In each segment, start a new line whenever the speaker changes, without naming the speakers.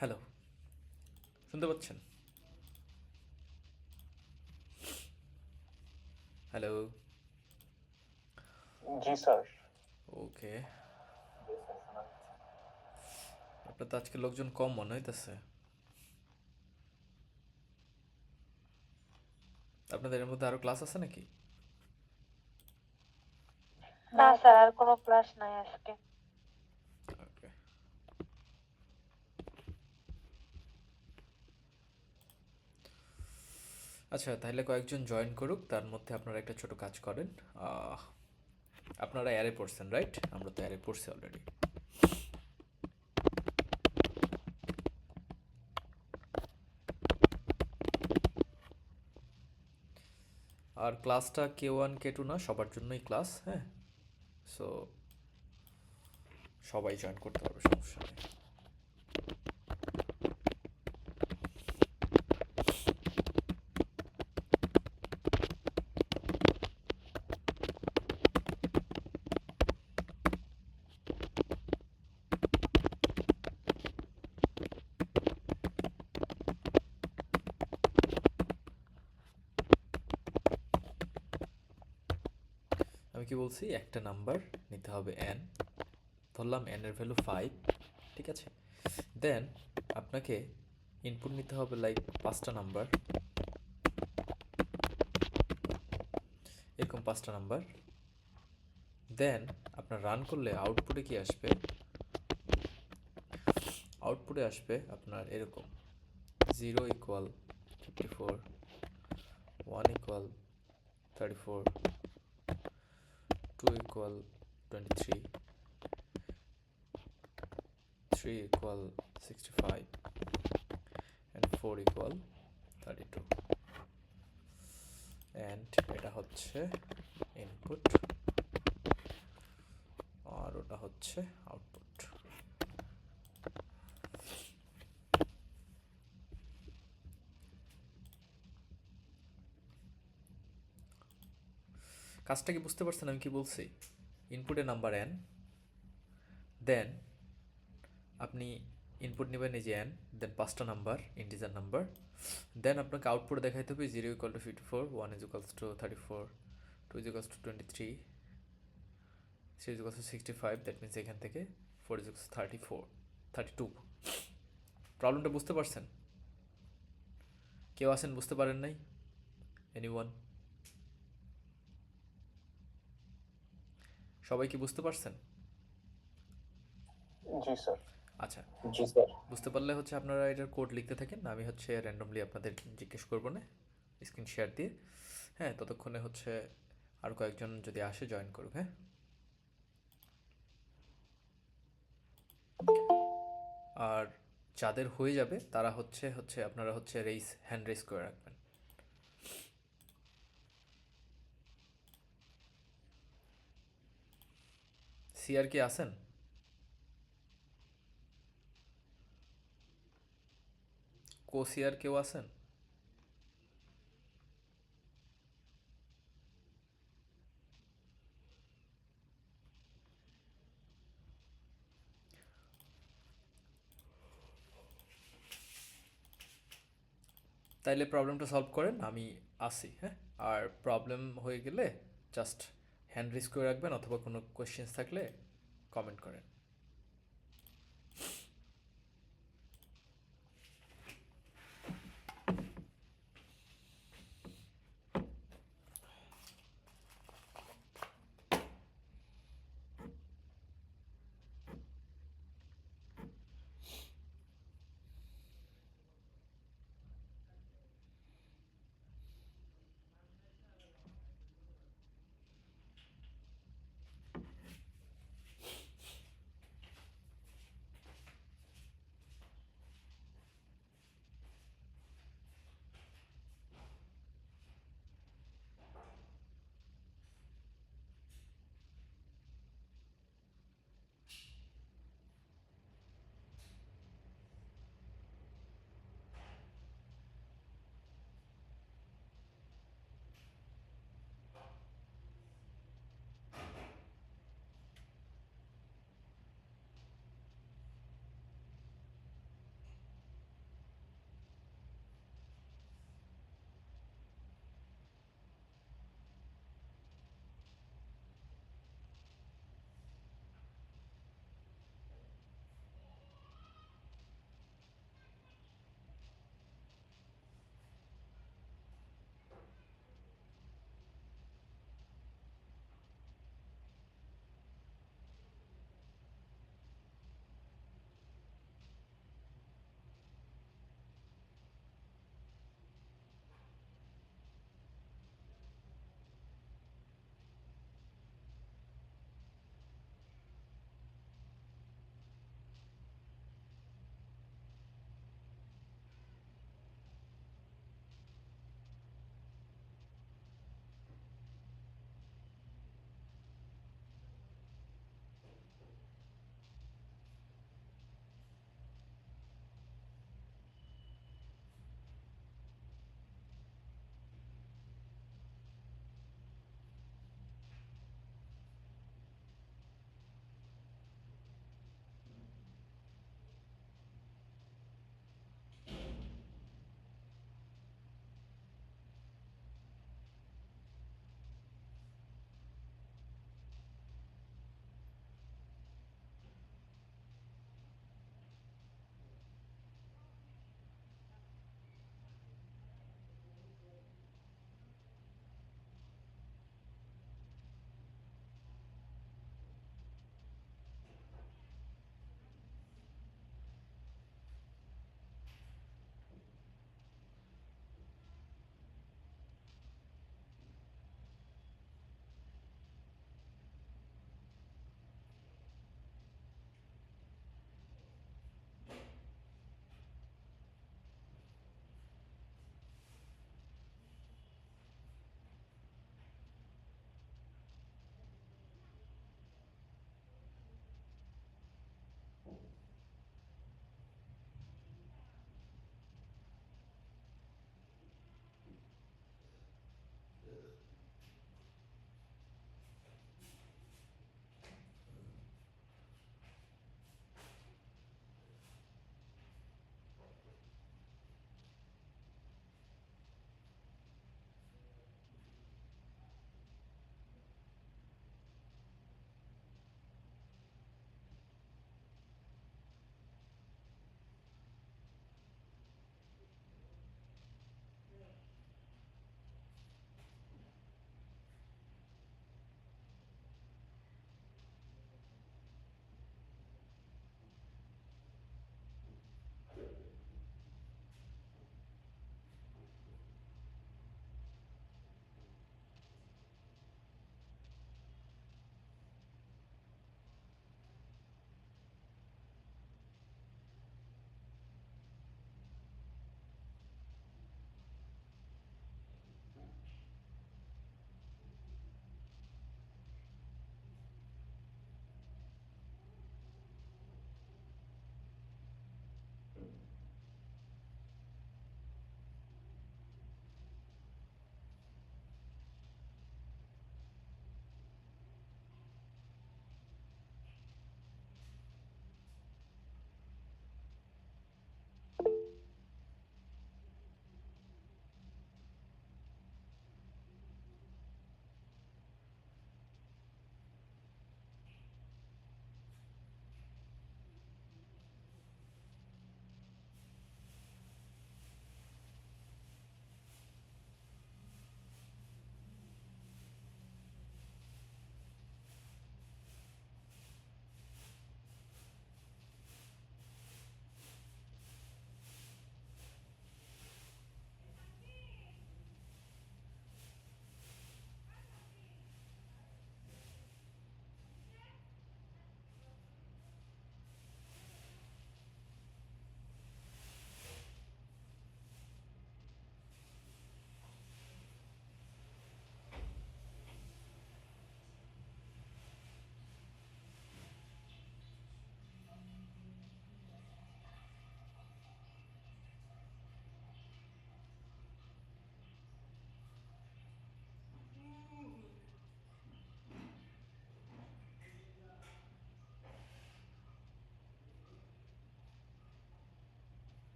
Hello, শুনতে পাচ্ছেন? Hello.
জি sir.
ওকে। আপনার তো আজকে লোকজন কম মনে হইতেছে। আপনাদের এর মধ্যে আরো ক্লাস আছে নাকি?
না স্যার, আর কোনো ক্লাস নাই আজকে।
ওকে। আচ্ছা, তাহলে কয়েকজন জয়েন করুক, তার মধ্যে আপনারা একটা ছোট কাজ করেন। আহ, আপনারা অ্যারে পড়ছেন, রাইট? আমরা তো অ্যারে পড়ছি অলরেডি। আর ক্লাসটা K1 K2 না, সবার জন্যই ক্লাস, হ্যাঁ? সো সবাই জয়েন করতে পারবে, সমস্যা নেই। আমি কি বলছি, একটা নাম্বার নিতে হবে n, ধরলাম n এর ভ্যালু 5, ঠিক আছে? দেন আপনাকে ইনপুট নিতে হবে লাইক 5টা নাম্বার, এরকম 5টা নাম্বার। দেন আপনার রান করলে আউটপুটে কি আসবে? আউটপুটে আসবে আপনার এরকম: 0 equal 54, 1 equal 34, 2 equal 23, 3 equal 65, and 4 equal 32। And এটা হচ্ছে ইনপুট, আর ওটা হচ্ছে আউটপুট। কাজটা কি বুঝতে পারছেন আমি কি বলছি? ইনপুটে নাম্বার n, দেন আপনি ইনপুট নেবেন এই যে n, দেন 5টা নাম্বার, ইন্টিজার নাম্বার। দেন আপনাকে আউটপুট দেখাইতে হবে 0 equal to 54, 1 is equals to 34, 2 is equals to 23, 3 is equals to 65, that means এখান থেকে 4 ইজ ইকুয়ালস 34, 32। প্রবলেমটা বুঝতে পারছেন? কেউ আছেন বুঝতে পারেন নাই? এনিওয়ান? সবাই কি বুঝতে পারছেন?
জি স্যার।
আচ্ছা,
জি স্যার।
বুঝতে পারলে হচ্ছে আপনারা এটার কোড লিখতে থাকেন, আমি হচ্ছে র্যান্ডমলি আপনাদের জিজ্ঞেস করবো না, স্ক্রিন শেয়ার দিয়ে। হ্যাঁ, ততক্ষণে হচ্ছে আর কয়েকজন যদি আসে জয়েন করবে, হ্যাঁ? আর যাদের হয়ে যাবে তারা হচ্ছে হচ্ছে আপনারা হচ্ছে হ্যান্ড রেস করে রাখবেন। সিআর কি আছেন? কো সিআর কেউ আছেন? তাইলে প্রবলেমটা সলভ করেন, আমি আসি, হ্যাঁ? আর প্রবলেম হয়ে গেলে জাস্ট হ্যান্ড রেস করে রাখবেন, অথবা কোনো কোয়েশ্চেন্স থাকলে কমেন্ট করেন।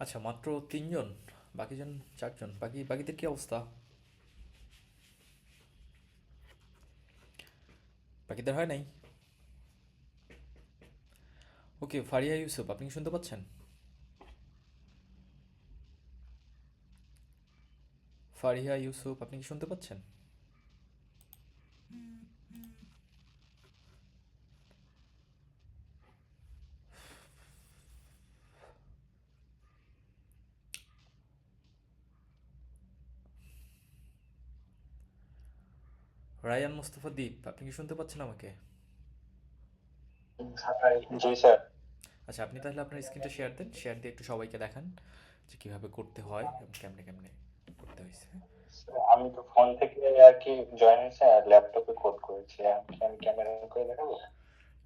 আচ্ছা, মাত্র 3 জন, বাকিজন 4 জন। বাকিদের কি অবস্থা? বাকিদের হয় নাই? ওকে, ফারিয়া ইউসুফ, আপনি কি শুনতে পাচ্ছেন? ফারিয়া ইউসুফ, আপনি কি শুনতে পাচ্ছেন? রায়ান মোস্তফা দ্বীপ, আপনি কি শুনতে পাচ্ছেন আমাকে?
জি স্যার।
আচ্ছা, আপনি তাহলে আপনার স্ক্রিনটা শেয়ার দেন, শেয়ার দিয়ে একটু সবাইকে দেখান যে কীভাবে করতে হয় এবং কেমনে কেমনে করতে হয়েছে।
আমি তো ফোন থেকে আর কি জয়েন হয়েছে আর ল্যাপটপে কোড করেছি। আমি ক্যামেরা করে দেখাবো।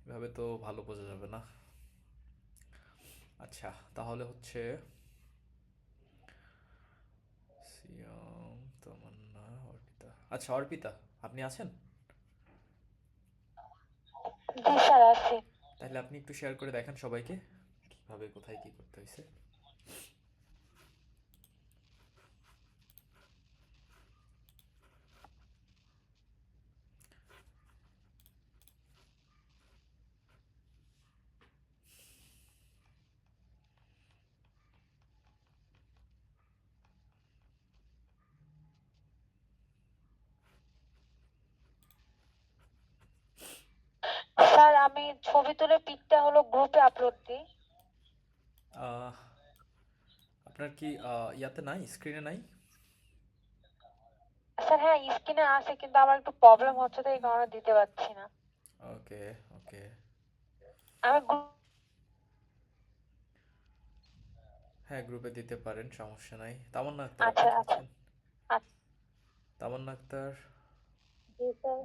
এভাবে তো ভালো বোঝা যাবে না। আচ্ছা, তাহলে হচ্ছে সিয়াম, তমান্না, অর্পিতা। আচ্ছা অর্পিতা, আপনি আছেন?
জি স্যার আছি।
তাহলে আপনি একটু শেয়ার করে দেখান সবাইকে কিভাবে কোথায় কি করতে হয়েছে।
স্যার আমি ছবি তুলে পিকটা হলো গ্রুপে আপলোড দিই।
আহ, আপনার কি ইয়াতে নাই, স্ক্রিনে নাই?
স্যার হ্যাঁ স্ক্রিনে আছে কিন্তু আমার একটু প্রবলেম হচ্ছে তো এই কারণে দিতে পারছি না।
ওকে ওকে,
আমি
হ্যাঁ গ্রুপে দিতে পারেন, সমস্যা নাই। তামান্না আক্তার, আপনি
আচ্ছা
কি
আচ্ছা
আছেন?
আচ্ছা।
তামান্না আক্তার।
জি স্যার।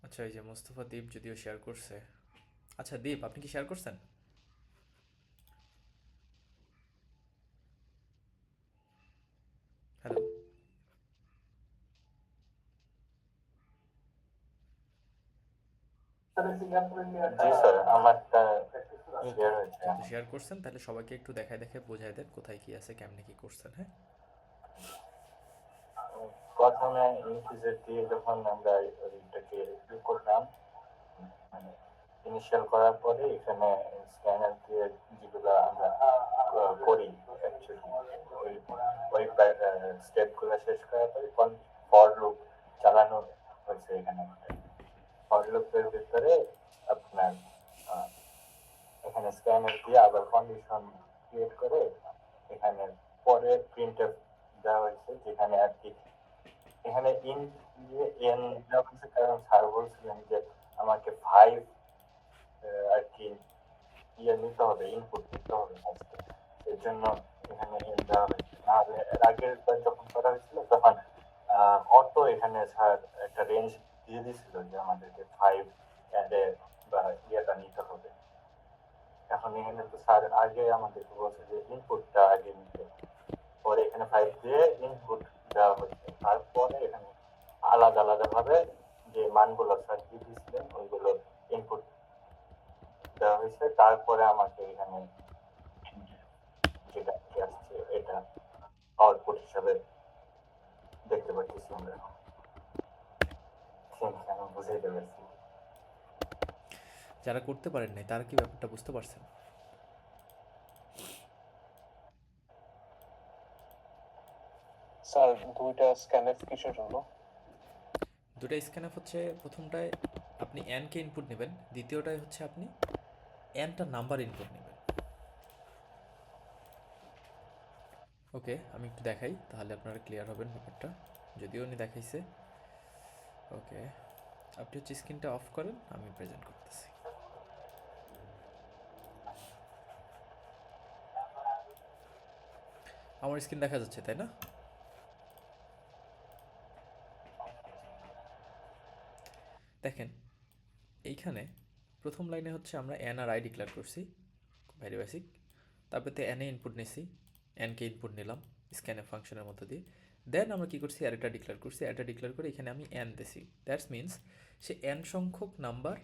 আচ্ছা, এই যে মোস্তফা দ্বীপ যদিও শেয়ার করছে। আচ্ছা দ্বীপ, আপনি কি শেয়ার করছেন? হ্যালো।
জি স্যার, আমারটা
ওকে,
শেয়ার হয়েছে।
যেহেতু শেয়ার করছেন তাহলে সবাইকে একটু দেখায় দেখায় বোঝায় দেন কোথায় কি আছে, কেমনে কি করছেন। হ্যাঁ,
প্রথমে ইনফিজার দিয়ে যখন আমরা ওইটাকে ক্লিক করলাম, মানে ইনিশিয়াল করার পরে এখানে স্ক্যানার দিয়ে যেগুলো আমরা করি অ্যাকচুয়ালি ওই ওই স্টেপগুলো শেষ করার পরে ফর লুপ চালানো হয়েছে। এখানে ফর লুপের ভিতরে আপনার আহ, এখানে স্ক্যানার দিয়ে আবার কন্ডিশন ক্রিয়েট করে এখানে পরে প্রিন্টএফ দেওয়া হয়েছে, যেখানে আর কি এখানে ইন দিয়ে এন দেওয়া হয়েছে কারণ স্যার বলছিলেন যে আমাকে 5 আর কি ইয়ে নিতে হবে, ইনপুট নিতে হবে আজকে। এর জন্য এখানে এন দেওয়া হয়েছে। আর এর আগের বার যখন করা হয়েছিল তখন অটো এখানে স্যার একটা রেঞ্জ দিয়ে দিয়েছিল যে আমাদেরকে 5 অ্যাডে বা ইয়েটা নিতে হবে। এখন এখানে তো স্যার আগে আমাদেরকে বলছে যে ইনপুটটা আগে নিতে, পরে এখানে 5 দিয়ে ইনপুট দেওয়া হয়েছে। তারপরে এখানে আলাদা আলাদা ভাবে যে মানগুলো স্যার দিয়ে দিয়েছিলেন ওইগুলো ইনপুট দেওয়া হয়েছে। তারপরে আমাকে এখানে যেটা কি আসছে এটা আউটপুট হিসাবে দেখতে পাচ্ছি আমরা। আমি বুঝাইতে পারছি।
যারা করতে পারেন নাই তারা কি ব্যাপারটা বুঝতে পারছেন?
স্যার দুইটা স্ক্যানএফ কিসের জন্য?
দুটা স্ক্যানআপ হচ্ছে, প্রথমটায় আপনি এনকে ইনপুট নেবেন, দ্বিতীয়টায় হচ্ছে আপনি এনটা নাম্বার ইনপুট নেবেন। ওকে, আমি একটু দেখাই তাহলে আপনারা ক্লিয়ার হবেন ব্যাপারটা, যদিও উনি দেখাইছে। ওকে, আপনি হচ্ছে স্ক্রিনটা অফ করেন, আমি প্রেজেন্ট করতেছি। আমার স্ক্রিন দেখা যাচ্ছে তাই না? দেখেন এইখানে প্রথম লাইনে হচ্ছে আমরা এন আর আই ডিক্লেয়ার করছি, ভেরি বেসিক। তারপরে তো এনে ইনপুট নিছি, এনকে ইনপুট নিলাম স্ক্যানএফ ফাংশনের মধ্যে দিয়ে। দেন আমরা কী করছি, অ্যারেটা ডিক্লেয়ার করছি। অ্যারেটা ডিক্লেয়ার করে এখানে আমি এন দিছি। দ্যাটস মিনস সে এন সংখ্যক নাম্বার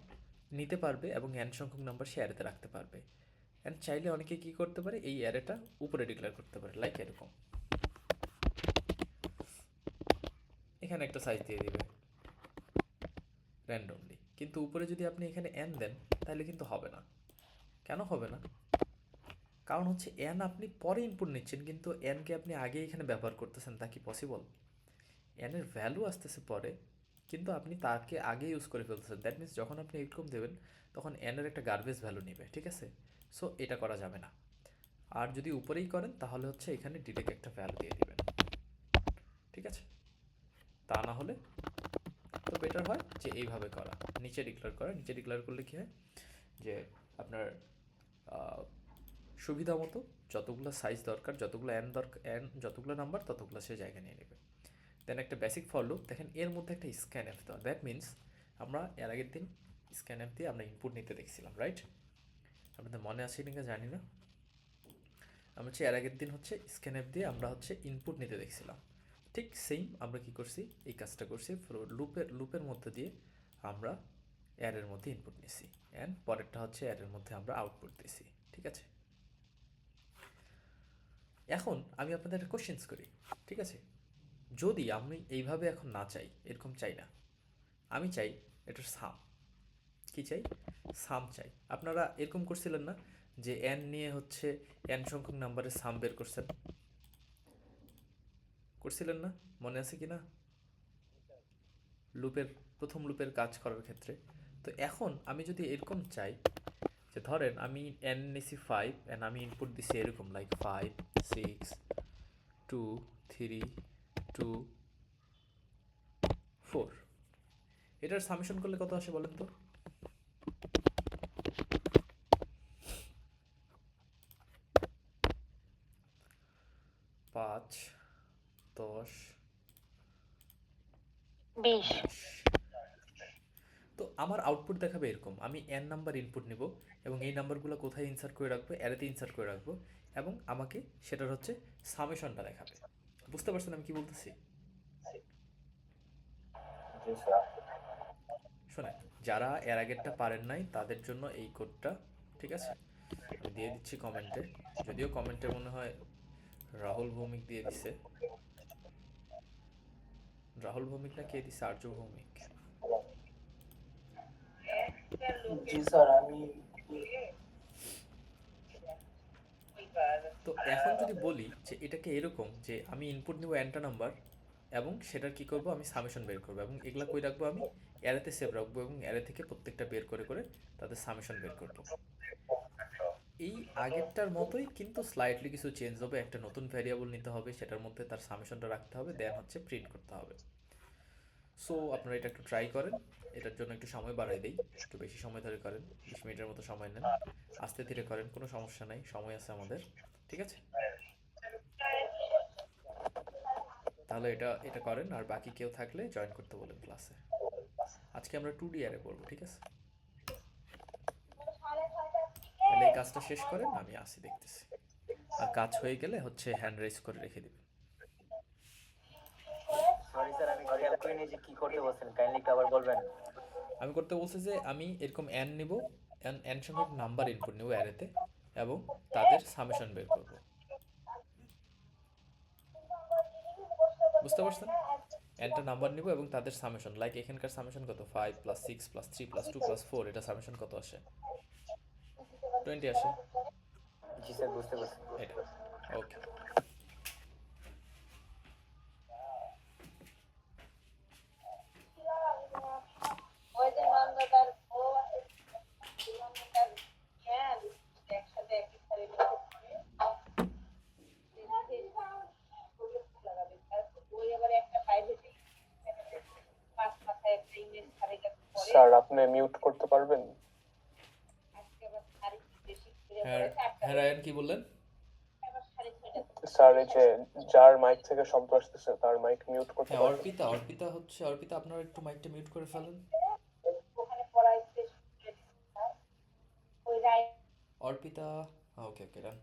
নিতে পারবে এবং এন সংখ্যক নাম্বার সে অ্যারেতে রাখতে পারবে। অ্যান্ড চাইলে অনেকে কি করতে পারে, এই অ্যারেটা উপরে ডিক্লেয়ার করতে পারে, লাইক এরকম এখানে একটা সাইজ দিয়ে দিবে র্যান্ডমলি। কিন্তু উপরে যদি আপনি এখানে এন দেন তাহলে কিন্তু হবে না। কেন হবে না? কারণ হচ্ছে এন আপনি পরে ইনপুট নিচ্ছেন, কিন্তু এনকে আপনি আগে এখানে ব্যবহার করতেছেন, তা কি পসিবল? এনের ভ্যালু আসতেছে পরে, কিন্তু আপনি তাকে আগে ইউজ করে ফেলতেছেন। দ্যাট মিনস যখন আপনি এরকম দেবেন তখন এনের একটা গার্বেজ ভ্যালু নেবে, ঠিক আছে? সো এটা করা যাবে না। আর যদি উপরেই করেন তাহলে হচ্ছে এখানে ডিরেক্ট একটা ভ্যালু দিয়ে দিবেন, ঠিক আছে? তা না হলে তো বেটার হয় যে এইভাবে করা, নিচে ডিক্লেয়ার করা। নিচে ডিক্লেয়ার করলে কী হয় যে আপনার সুবিধা মতো যতগুলো সাইজ দরকার, যতগুলো এন দরকার, এন যতগুলো নাম্বার ততগুলো সে জায়গা নিয়ে নেবে। দেন একটা বেসিক ফর লুপ, দেখেন এর মধ্যে একটা স্ক্যান অ্যাপ দেওয়া। দ্যাট মিনস আমরা এর আগের দিন স্ক্যান অ্যাপ দিয়ে আমরা ইনপুট নিতে দেখছিলাম, রাইট? আপনাদের মনে আছে কিনা জানি না। আমরা হচ্ছে এর আগের দিন হচ্ছে স্ক্যান অ্যাপ দিয়ে আমরা হচ্ছে ইনপুট নিতে দেখছিলাম। ঠিক সেম আমরা কি করছি, এই কাজটা করছি। লুপের মধ্যে দিয়ে আমরা অ্যারের মধ্যে ইনপুট নিছি, অ্যান্ড পরেরটা হচ্ছে অ্যারের মধ্যে আমরা আউটপুট দিছি, ঠিক আছে? এখন আমি আপনাদের একটা কোশ্চেন্স করি, ঠিক আছে? যদি আমি এইভাবে এখন না চাই, এরকম চাই না, আমি চাই এটার সাম। কি চাই? সাম চাই। আপনারা এরকম করছিলেন না যে এন নিয়ে হচ্ছে এন সংখ্যক নাম্বারের সাম বের করছিলেন না? মনে আছে কি না? প্রথম লুপের কাজ করার ক্ষেত্রে। তো এখন আমি যদি এরকম চাই যে ধরেন আমি এন নিছি 5 অ্যান্ড আমি ইনপুট দিছি এরকম লাইক 5 6 2 3 2 4, এটার সামেশন করলে কত আসে বলেন তো? 5 10
20।
20। তো আমার আউটপুট দেখাবে এরকম, আমি এন নাম্বার ইনপুট নিব এবং এই নাম্বারগুলো কোথায় ইনসার্ট করে রাখবো, অ্যারেতে ইনসার্ট করে রাখবো, এবং আমাকে সেটার হচ্ছে সামেশনটা দেখাবে। বুঝতে পারছেন আমি কি বলতেছি?
জি স্যার।
শোনেন, যারা এর আগেরটা পারেন নাই তাদের জন্য এই কোডটা, ঠিক আছে? আমি দিয়ে দিচ্ছি কমেন্টে, যদিও কমেন্টে মনে হয় রাহুল ভৌমিক দিয়ে দিছে। রাহুল ভৌমিক না কে দিছে? আর্য ভৌমিক।
জি স্যার, আমি
তো এখন যদি বলি যে এটাকে এরকম যে আমি ইনপুট নিব এনটা নাম্বার এবং সেটার কি করব, আমি সামেশন বের করব এবং এগুলা কই রাখবো, আমি অ্যারেতে সেভ রাখবো এবং অ্যারে থেকে প্রত্যেকটা বের করে করে তাদের সামেশন বের করব। এই আগেরটার মতোই, কিন্তু স্লাইটলি কিছু চেঞ্জ হবে। একটা নতুন ভ্যারিয়েবল নিতে হবে, সেটার মধ্যে তার সামেশনটা রাখতে হবে, দেন হচ্ছে প্রিন্ট করতে হবে। সো আপনারা এটা একটু ট্রাই করেন। এটার জন্য একটু সময় বাড়াই দেই, একটু বেশি সময় ধরে করেন, 20 মিনিটের মতো সময় নেন। আস্তে ধীরে করেন, কোনো সমস্যা নাই, সময় আছে আমাদের, ঠিক আছে? তাহলে এটা এটা করেন, আর বাকি কেউ থাকলে জয়েন করতে বলেন ক্লাসে। আজকে আমরা 2D অ্যারে করবো, ঠিক আছে? তাহলে এই কাজটা শেষ করেন, আমি আসি দেখতেছি। আর কাজ হয়ে গেলে হচ্ছে হ্যান্ড রেজ করে রেখে দিবেন।
সরি স্যার, আমি খেয়াল করিনি যে কি করতে বলছেন, কাইন্ডলি একটু আবার বলবেন?
আমি করতে বলছি যে আমি এরকম এন নিব, এন সংখ্যক নাম্বার ইনপুট নিব অ্যারেতে এবং তাদের সামেশন বের করব। বুঝতে পারছেন? এনটা নাম্বার নিব এবং তাদের সামেশন, লাইক এখানকার সামেশন কত, 5 + 6 + 3 + 2 + 4, এটা সামেশন কত আসে? 20 আসে।
জি স্যার, বুঝতে পারছি।
এটা ওকে।
ওই যে নন্দদার বউ আছে, নন্দদার জ্ঞান একসাথে একই শাড়ি ওই আবার একটা প্রাইভেট 5 মাথায় একটা ইংলিশ শাড়ি পরে
স্যার আপনি মিউট করতে পারবেন?
আজকে আবার শাড়ি বেশি করে
হ্যাঁ
পরেছে,
হ্যাঁ, রায়ান কি বললেন?
আবার শাড়ি ছেড়ে
স্যার এই যে যার মাইক থেকে শব্দ আসতেছে তার মাইক মিউট করতে
হ্যাঁ,
পারবেন?
অর্পিতা, অর্পিতা হচ্ছে, অর্পিতা আপনার একটু মাইকটা মিউট করে ফেলেন।
ওখানে পড়াইতে ওই রায়
অর্পিতা, ওকে ওকে, রান।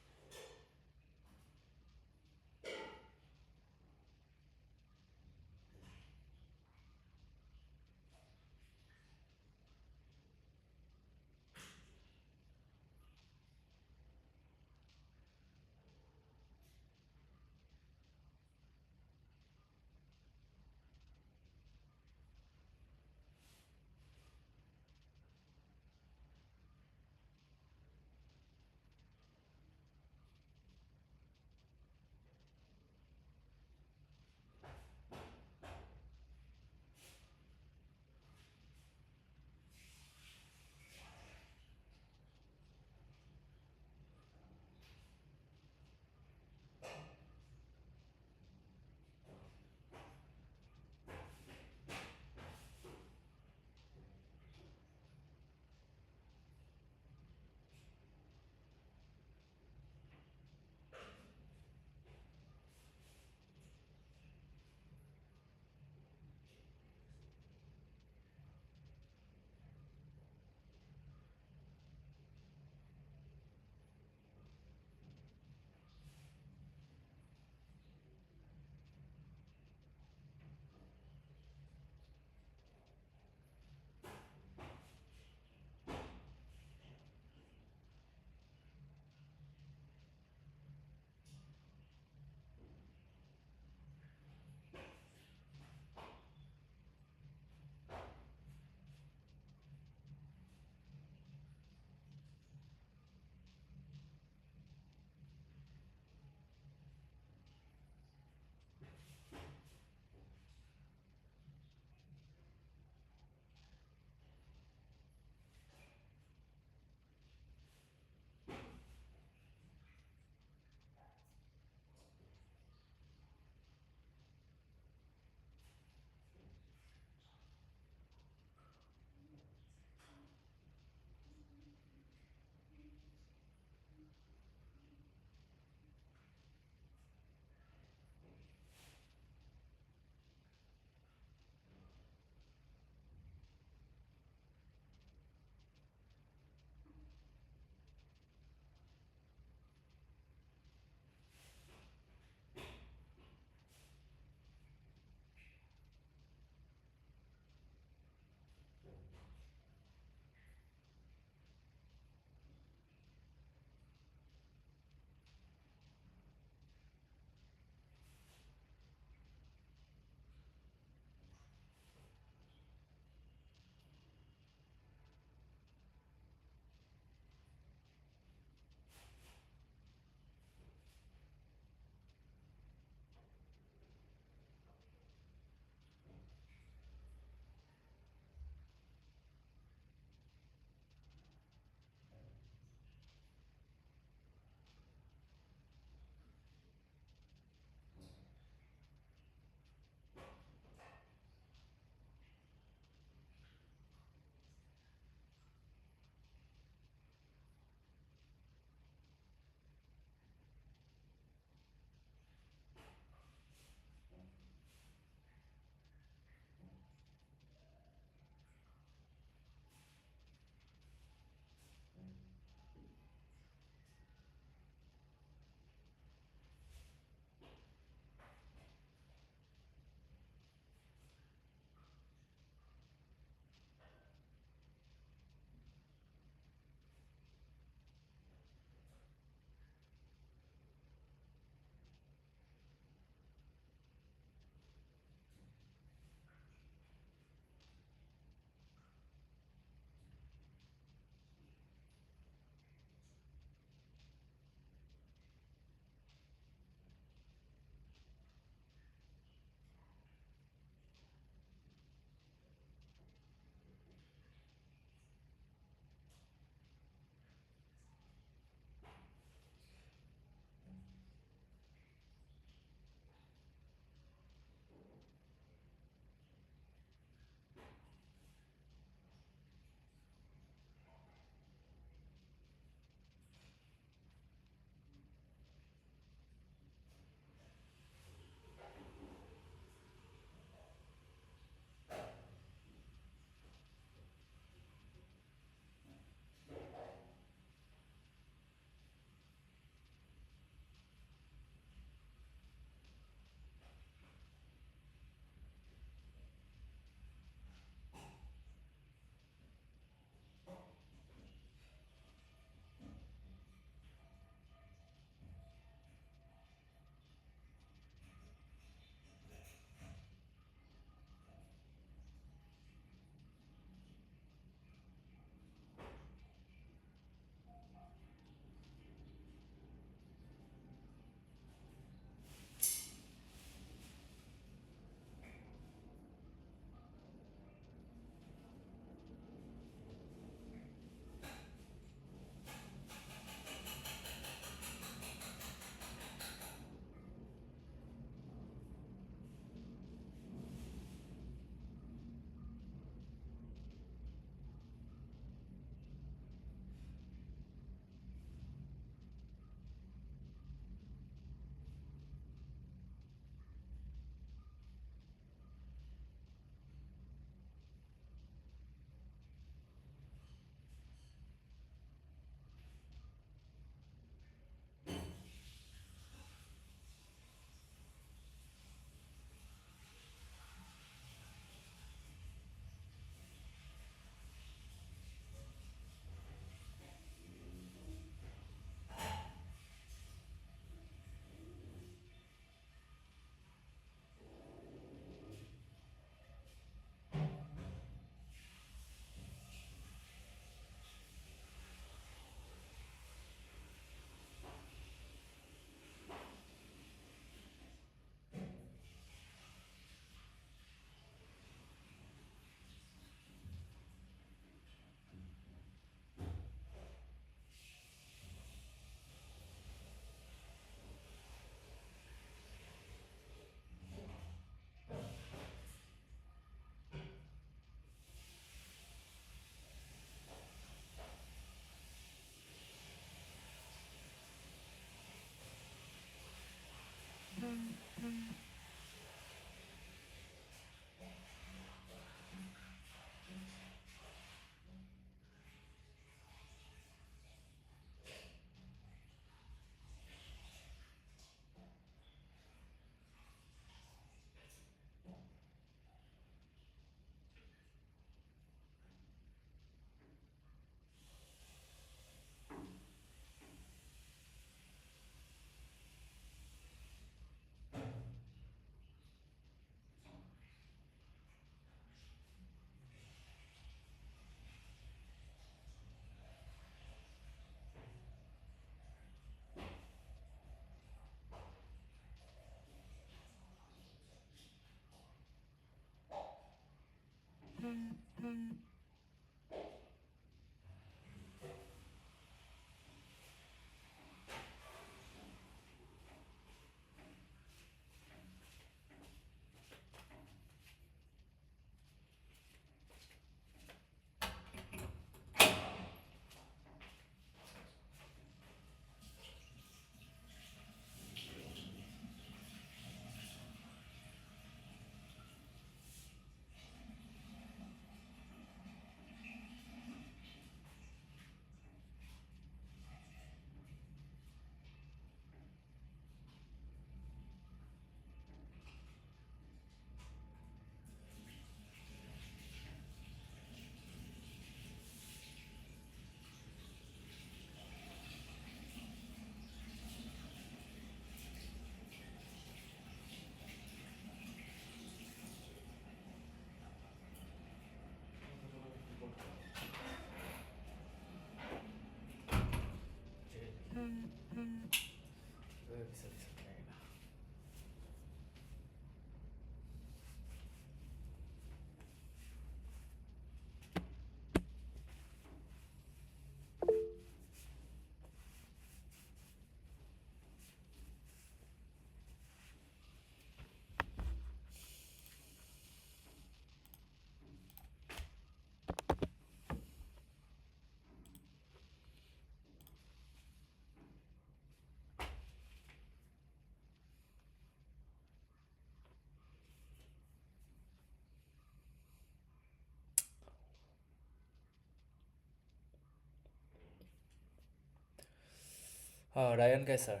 রায়ান গাই স্যার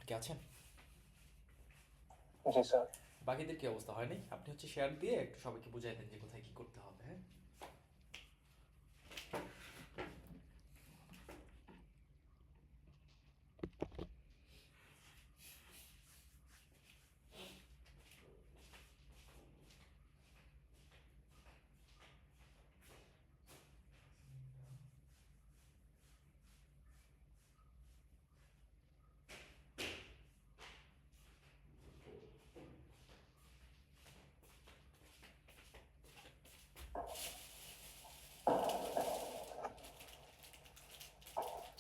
কি আছেন?
জি স্যার।
বাকিদের কি অবস্থা হয়নি? আপনি হচ্ছে শেয়ার দিয়ে একটু সবাইকে বুঝাই দেন যে কোথায় কি করতে হবে, হ্যাঁ?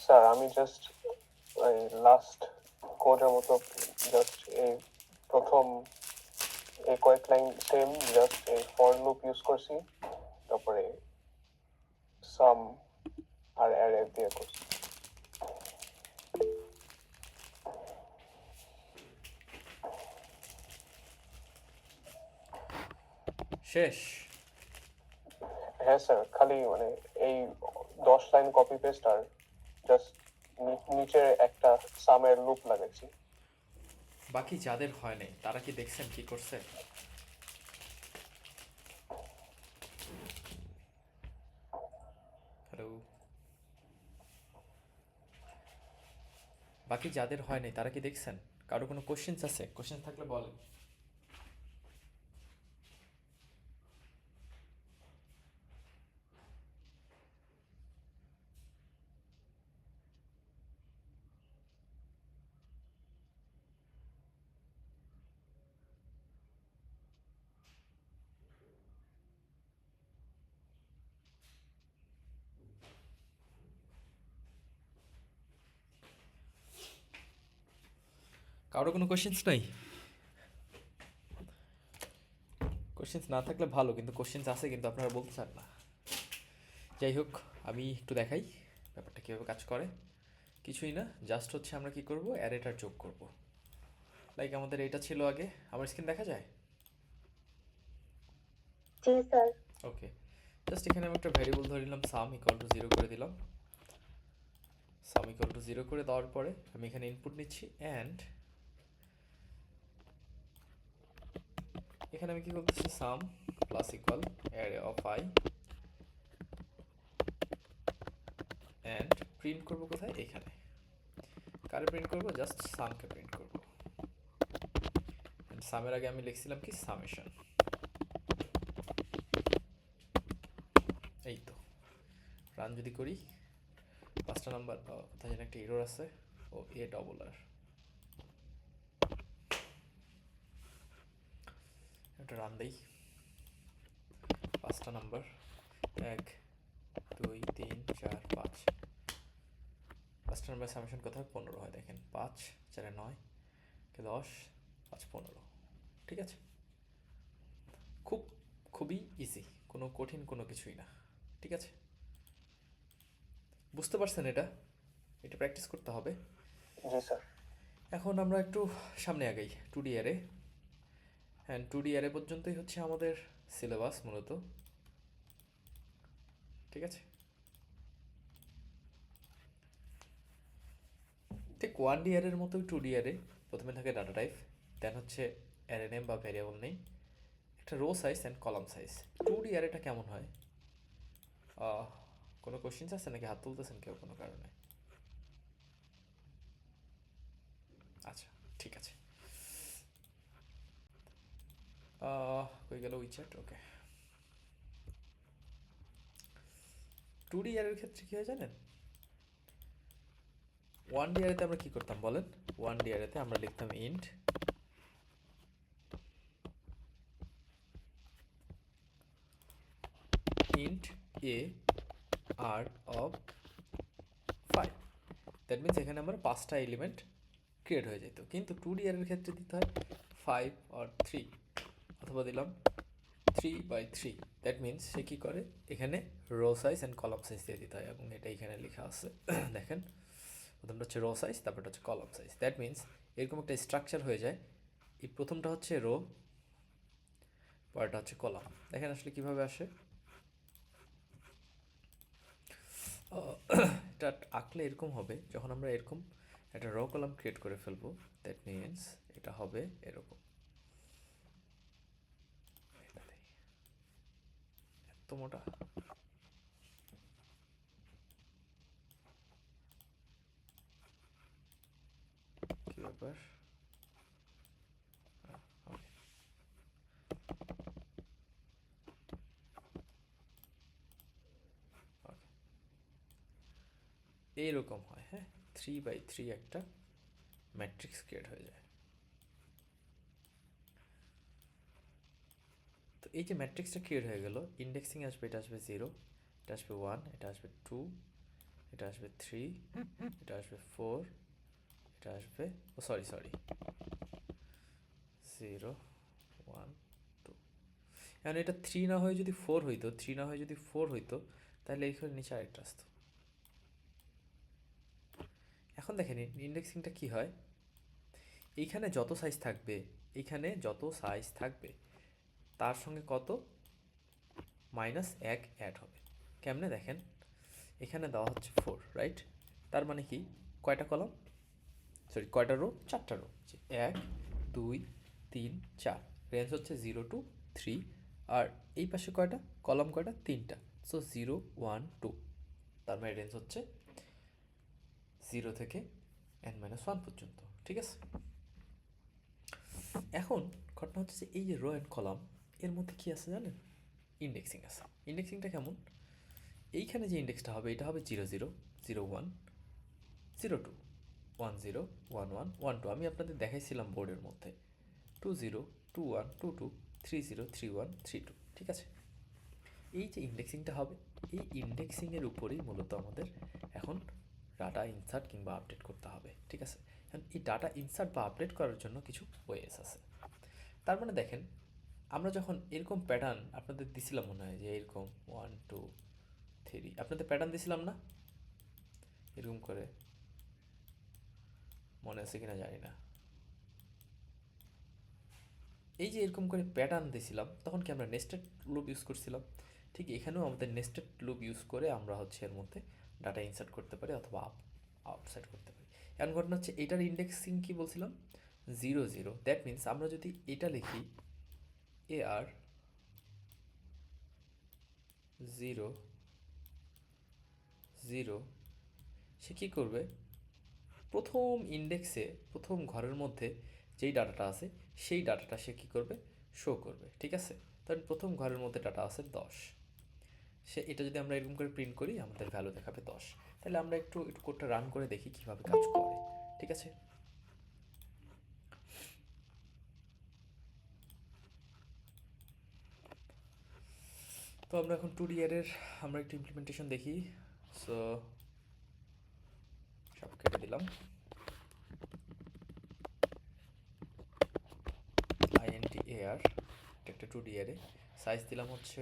স্যার আমি জাস্ট এই লাস্ট কোডের মতো জাস্ট এই প্রথম এই কয়েক লাইন সেম জাস্ট এই ফর লুপ ইউজ করছি, তারপরে সাম আর অ্যারে দিয়ে করছি।
শেষ?
হ্যাঁ স্যার, খালি মানে এই 10 লাইন কপি পেস্ট আর জাস্ট নিচে একটা সামের লুপ লাগাইছি।
বাকি যাদের হয় নাই তারা কি দেখছেন কি করছে? হ্যালো, বাকি যাদের হয় নাই তারা কি দেখছেন? কারো কোনো কোশ্চেন্স আছে? কোশ্চেন থাকলে বলেন। কারো কোনো কোশ্চেন্স নাই? কোশ্চেন্স না থাকলে ভালো, কিন্তু কোশ্চেন্স আছে কিন্তু আপনারা বলতে চান না। যাই হোক, আমি একটু দেখাই ব্যাপারটা কীভাবে কাজ করে। কিছুই না, জাস্ট হচ্ছে আমরা কি করব, অ্যারেটার যোগ করব। লাইক আমাদের এটা ছিল আগে, আমার স্ক্রিন দেখা যায়?
জি স্যার।
ওকে, জাস্ট এখানে আমি একটা ভ্যারিয়েবল ধরে নিলাম সাম ইকুয়াল টু 0 করে দিলাম। সাম ইকুয়াল টু 0 করে দেওয়ার পরে আমি এখানে ইনপুট নিচ্ছি অ্যান্ড এখানে আমি কি করতেছি, সাম plus equal array of I and print করব কোথায়, এখানে। কারে প্রিন্ট করব? জাস্ট সামকে প্রিন্ট করব। সামের আগে আমি লিখছিলাম কি, সামেশন। এই তো, রান যদি করি, 5টা নাম্বার কোথায় যেন একটা এরর আছে, ও এ ডবল আর। একটা রান দেই, 5টা নাম্বার 1 2 3 4 5। 5টা নাম্বার সামেশন কোথায়, 15 হয়। দেখেন 5 4 9 10 5 15। ঠিক আছে, খুবই ইজি, কোনো কঠিন কোনো কিছুই না। ঠিক আছে, বুঝতে পারছেন? এটা প্র্যাকটিস করতে হবে।
জি স্যার।
এখন আমরা একটু সামনে আগাই 2D অ্যারে। হ্যাঁ, 2D অ্যারে পর্যন্তই হচ্ছে আমাদের সিলেবাস মূলত। ঠিক আছে, ঠিক 1D অ্যারের মতোই 2D অ্যারে। প্রথমে থাকে ডাটা টাইপ, দেন হচ্ছে অ্যারে নেম বা ভ্যারিয়েবল নেম, একটা row size and column size. 2D অ্যারেটা কেমন হয়? কোনো কোশ্চেন্স আছে নাকি? হাত তুলতেছেন কেউ কোনো কারণে? আচ্ছা, ঠিক আছে। কই গেল উইচ্যাট? ওকে, 2D অ্যারের ক্ষেত্রে কী হয় জানেন? ওয়ান ডি অ্যারেতে আমরা কি করতাম বলেন? ওয়ান ডি অ্যারেতে আমরা লিখতাম int A R of 5, that means এখানে আমার 5টা এলিমেন্ট ক্রিয়েট হয়ে যেত। কিন্তু 2D অ্যারের ক্ষেত্রে দিতে হয় 5 আর 3, অথবা দিলাম 3/3, দ্যাট মিনস সে কী করে এখানে row size and column size দিয়ে দিতে হয়, এবং এটা এখানে লেখা আছে দেখেন, প্রথমটা হচ্ছে রো সাইজ, তারপরটা হচ্ছে কলাম সাইজ। দ্যাট মিনস এরকম একটা স্ট্রাকচার হয়ে যায়, এই প্রথমটা হচ্ছে রো, পরেরটা হচ্ছে কলাম। দেখেন আসলে কিভাবে আসে, এটা আঁকলে এরকম হবে, যখন আমরা এরকম একটা রো কলাম ক্রিয়েট করে ফেলবো, দ্যাট মিনস এটা হবে এরকম। এত মোটা, কি ব্যাপার? এইরকম হয়, হ্যাঁ, 3/3 একটা ম্যাট্রিক্স ক্রিয়েট হয়ে যায়। তো এই যে ম্যাট্রিক্সটা ক্রিয়েট হয়ে গেল, ইন্ডেক্সিং আসবে, এটা আসবে 0, এটা আসবে 1, এটা আসবে 2, এটা আসবে 3, এটা আসবে 4, এটা আসবে, ও সরি 0, 1, 2। এখন এটা 3 না হয়ে যদি 4 হইতো, 3 না হয়ে যদি 4 হইতো, তাহলে এইখানে নিচে আরেকটা আসতো। এখন দেখেন ইন্ডেক্সিংটা কি হয়, এইখানে যত সাইজ থাকবে, এইখানে যত সাইজ থাকবে তার সঙ্গে কত -1 অ্যাড হবে। কেমনে দেখেন, এখানে দেওয়া হচ্ছে 4, রাইট? তার মানে কি, কয়টা কলাম, সরি কয়টা রো, 4টা রো, 1 2 3 4, রেঞ্জ হচ্ছে 0 to 3, আর এই পাশে কয়টা কলাম, কয়টা, 3টা, সো 0 1 2, তার মানে রেঞ্জ হচ্ছে 0 থেকে n-1 পর্যন্ত, ঠিক আছে? এখন ঘটনা হচ্ছে যে এই যে রো অ্যান্ড কলাম, এর মধ্যে কি আছে জানেন? ইন্ডেক্সিং আছে। ইন্ডেক্সিংটা কেমন, এইখানে যে ইন্ডেক্সটা হবে এটা হবে 0 0 0 1 0 2 1 0 1 1 1 2, আমি আপনাদের দেখাইছিলাম বোর্ডের মধ্যে 2 0 2 1 2 2 3 0 3 1 3 2, ঠিক আছে? এই যে ইন্ডেক্সিংটা হবে, এই ইন্ডেক্সিংয়ের উপরেই মূলত আমাদের এখন ডাটা ইনসার্ট কিংবা আপডেট করতে হবে, ঠিক আছে? এখন এই ডাটা ইনসার্ট বা আপডেট করার জন্য কিছু ওয়েস আছে। তার মানে দেখেন, আমরা যখন এরকম প্যাটার্ন আপনাদের দিছিলাম, মনে হয় যে এরকম 1 2 3, আপনাদের প্যাটার্ন দিছিলাম না এরকম করে, মনে আছে কিনা জানি না। এই যে এরকম করে প্যাটার্ন দিছিলাম, তখন কি আমরা নেস্টেড লুপ ইউজ করছিলাম? ঠিক এখানেও আমাদের নেস্টেড লুপ ইউজ করে আমরা হচ্ছে এর মধ্যে ডাটা ইনসার্ট করতে পারি অথবা আউটসাইড করতে পারি। এখন ঘটনা হচ্ছে এটার ইন্ডেক্সিং কি বলছিলাম, 0 0, দ্যাট মিনস আমরা যদি এটা লিখি AR 0 0, সে কী করবে, প্রথম ইন্ডেক্সে প্রথম ঘরের মধ্যে যেই ডাটাটা আছে সেই ডাটাটা সে কী করবে, শো করবে, ঠিক আছে? তাহলে প্রথম ঘরের মধ্যে ডাটা আছে 10, সে এটা যদি আমরা এরকম করে প্রিন্ট করি, আমাদের ভ্যালু দেখাবে 10। তাহলে আমরা একটু কোডটা রান করে দেখি কীভাবে কাজ করে, ঠিক আছে? তো আমরা এখন 2D অ্যারের আমরা একটু ইমপ্লিমেন্টেশন দেখি। সো সব কেটে দিলাম, INTAR, এটা একটা 2D অ্যারে, সাইজ দিলাম হচ্ছে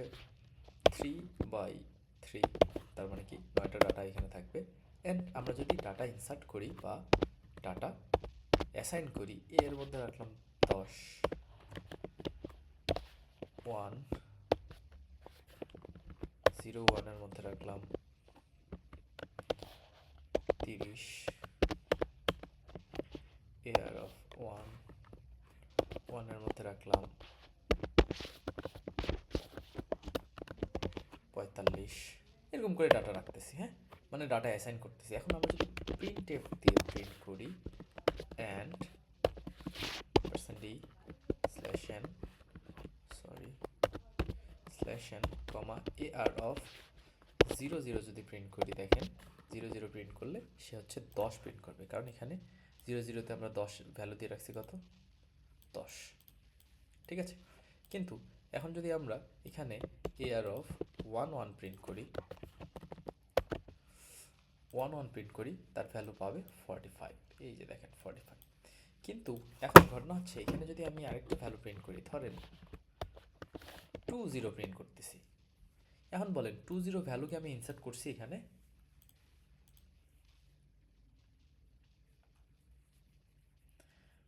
3/3, তার মানে কি 9টা ডাটা এখানে থাকবে। অ্যান্ড আমরা যদি ডাটা ইনসার্ট করি বা ডাটা অ্যাসাইন করি, এর মধ্যে রাখলাম 10 1 0 1 এর মধ্যে রাখলাম 30, AR of 1 1 এর মধ্যে রাখলাম 45, এরকম করে ডাটা রাখতেছি, হ্যাঁ, মানে ডাটা অ্যাসাইন করতেছি। এখন আমরা যদি printf দিয়ে প্রিন্ট করি and %d/n /n, AR of 0 0 যদি প্রিন্ট করি, দেখেন জিরো জিরো প্রিন্ট করলে সে হচ্ছে 10 প্রিন্ট করবে, কারণ এখানে 0 0-তে আমরা 10 ভ্যালু দিয়ে রাখছি কত, 10। ঠিক আছে, কিন্তু এখন যদি আমরা এখানে এয়ার অফ 1 1 প্রিন্ট করি, 1 1 প্রিন্ট করি, তার ভ্যালু পাবে 45। এই যে দেখেন 45। কিন্তু এখন ঘটনা হচ্ছে এখানে যদি আমি আরেকটা ভ্যালু প্রিন্ট করি, ধরেন 2 0 প্রিন্ট করতেছি, এখন বলেন 2 0 ভ্যালুকে আমি ইনসার্ট করছি এখানে,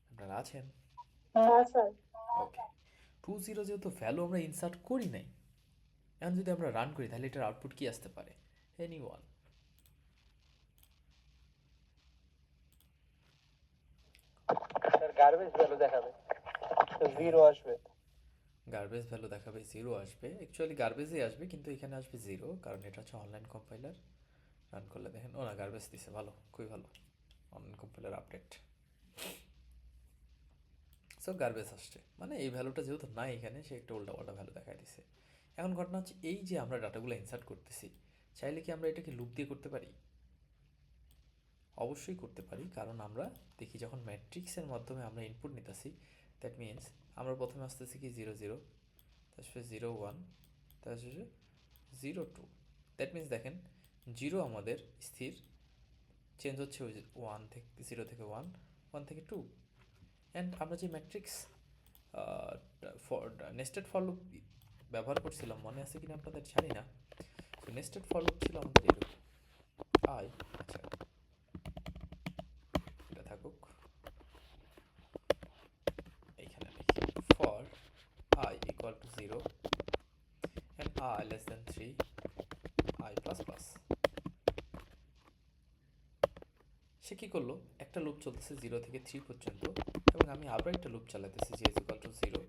আপনারা আছেন?
হ্যাঁ স্যার।
ওকে, 2 0 যেহেতু ভ্যালু আমরা ইনসার্ট করি নাই, এখন যদি আমরা রান করি তাহলে এটার আউটপুট কি আসতে পারে, any one.
Sir garbage value দেখাবে, জিরো আসবে।
গার্বেজ ভ্যালু দেখাবে, জিরো আসবে, অ্যাকচুয়ালি গার্বেজই আসবে, কিন্তু এখানে আসবে জিরো, কারণ এটা হচ্ছে অনলাইন কম্পাইলার। রান করলে দেখেন, ও না, গার্বেজ দিছে, ভালো, খুবই ভালো, online compiler update. So garbage আসছে, মানে এই ভ্যালুটা যেহেতু নাই এখানে, সে একটা উল্টাপাল্টা ভ্যালু দেখাই দিছে। এখন ঘটনা হচ্ছে এই যে আমরা ডাটাগুলো ইনসার্ট করতেছি, চাইলে কি আমরা এটাকে লুপ দিয়ে করতে পারি? অবশ্যই করতে পারি, কারণ আমরা দেখি যখন ম্যাট্রিক্সের মাধ্যমে আমরা ইনপুট নিতেছি, দ্যাট মিনস আমরা প্রথমে আসতেছি কি 0 0, তারপরে 0 1, তারপরে 0 2। দ্যাট মিনস দেখেন 0 আমাদের স্থির, চেঞ্জ হচ্ছে ওই 1 থেকে 0 থেকে 1, 1 থেকে 2। অ্যান্ড আমরা যে ম্যাট্রিক্স নেস্টেড ফর লুপ ব্যবহার করছিলাম, মনে আছে কিনা আপনাদের জানি না। তো নেস্টেড ফর লুপ ছিল আমাদের এরকম, আই, আচ্ছা এটা থাকুক, এইখানে লিখি for I equal to 0 and I less than 3, I plus plus। সে কী করলো, একটা লুপ চলতেছে 0 থেকে 3 পর্যন্ত, এবং আমি আবার একটা loop চালাতেছি j is equal to 0,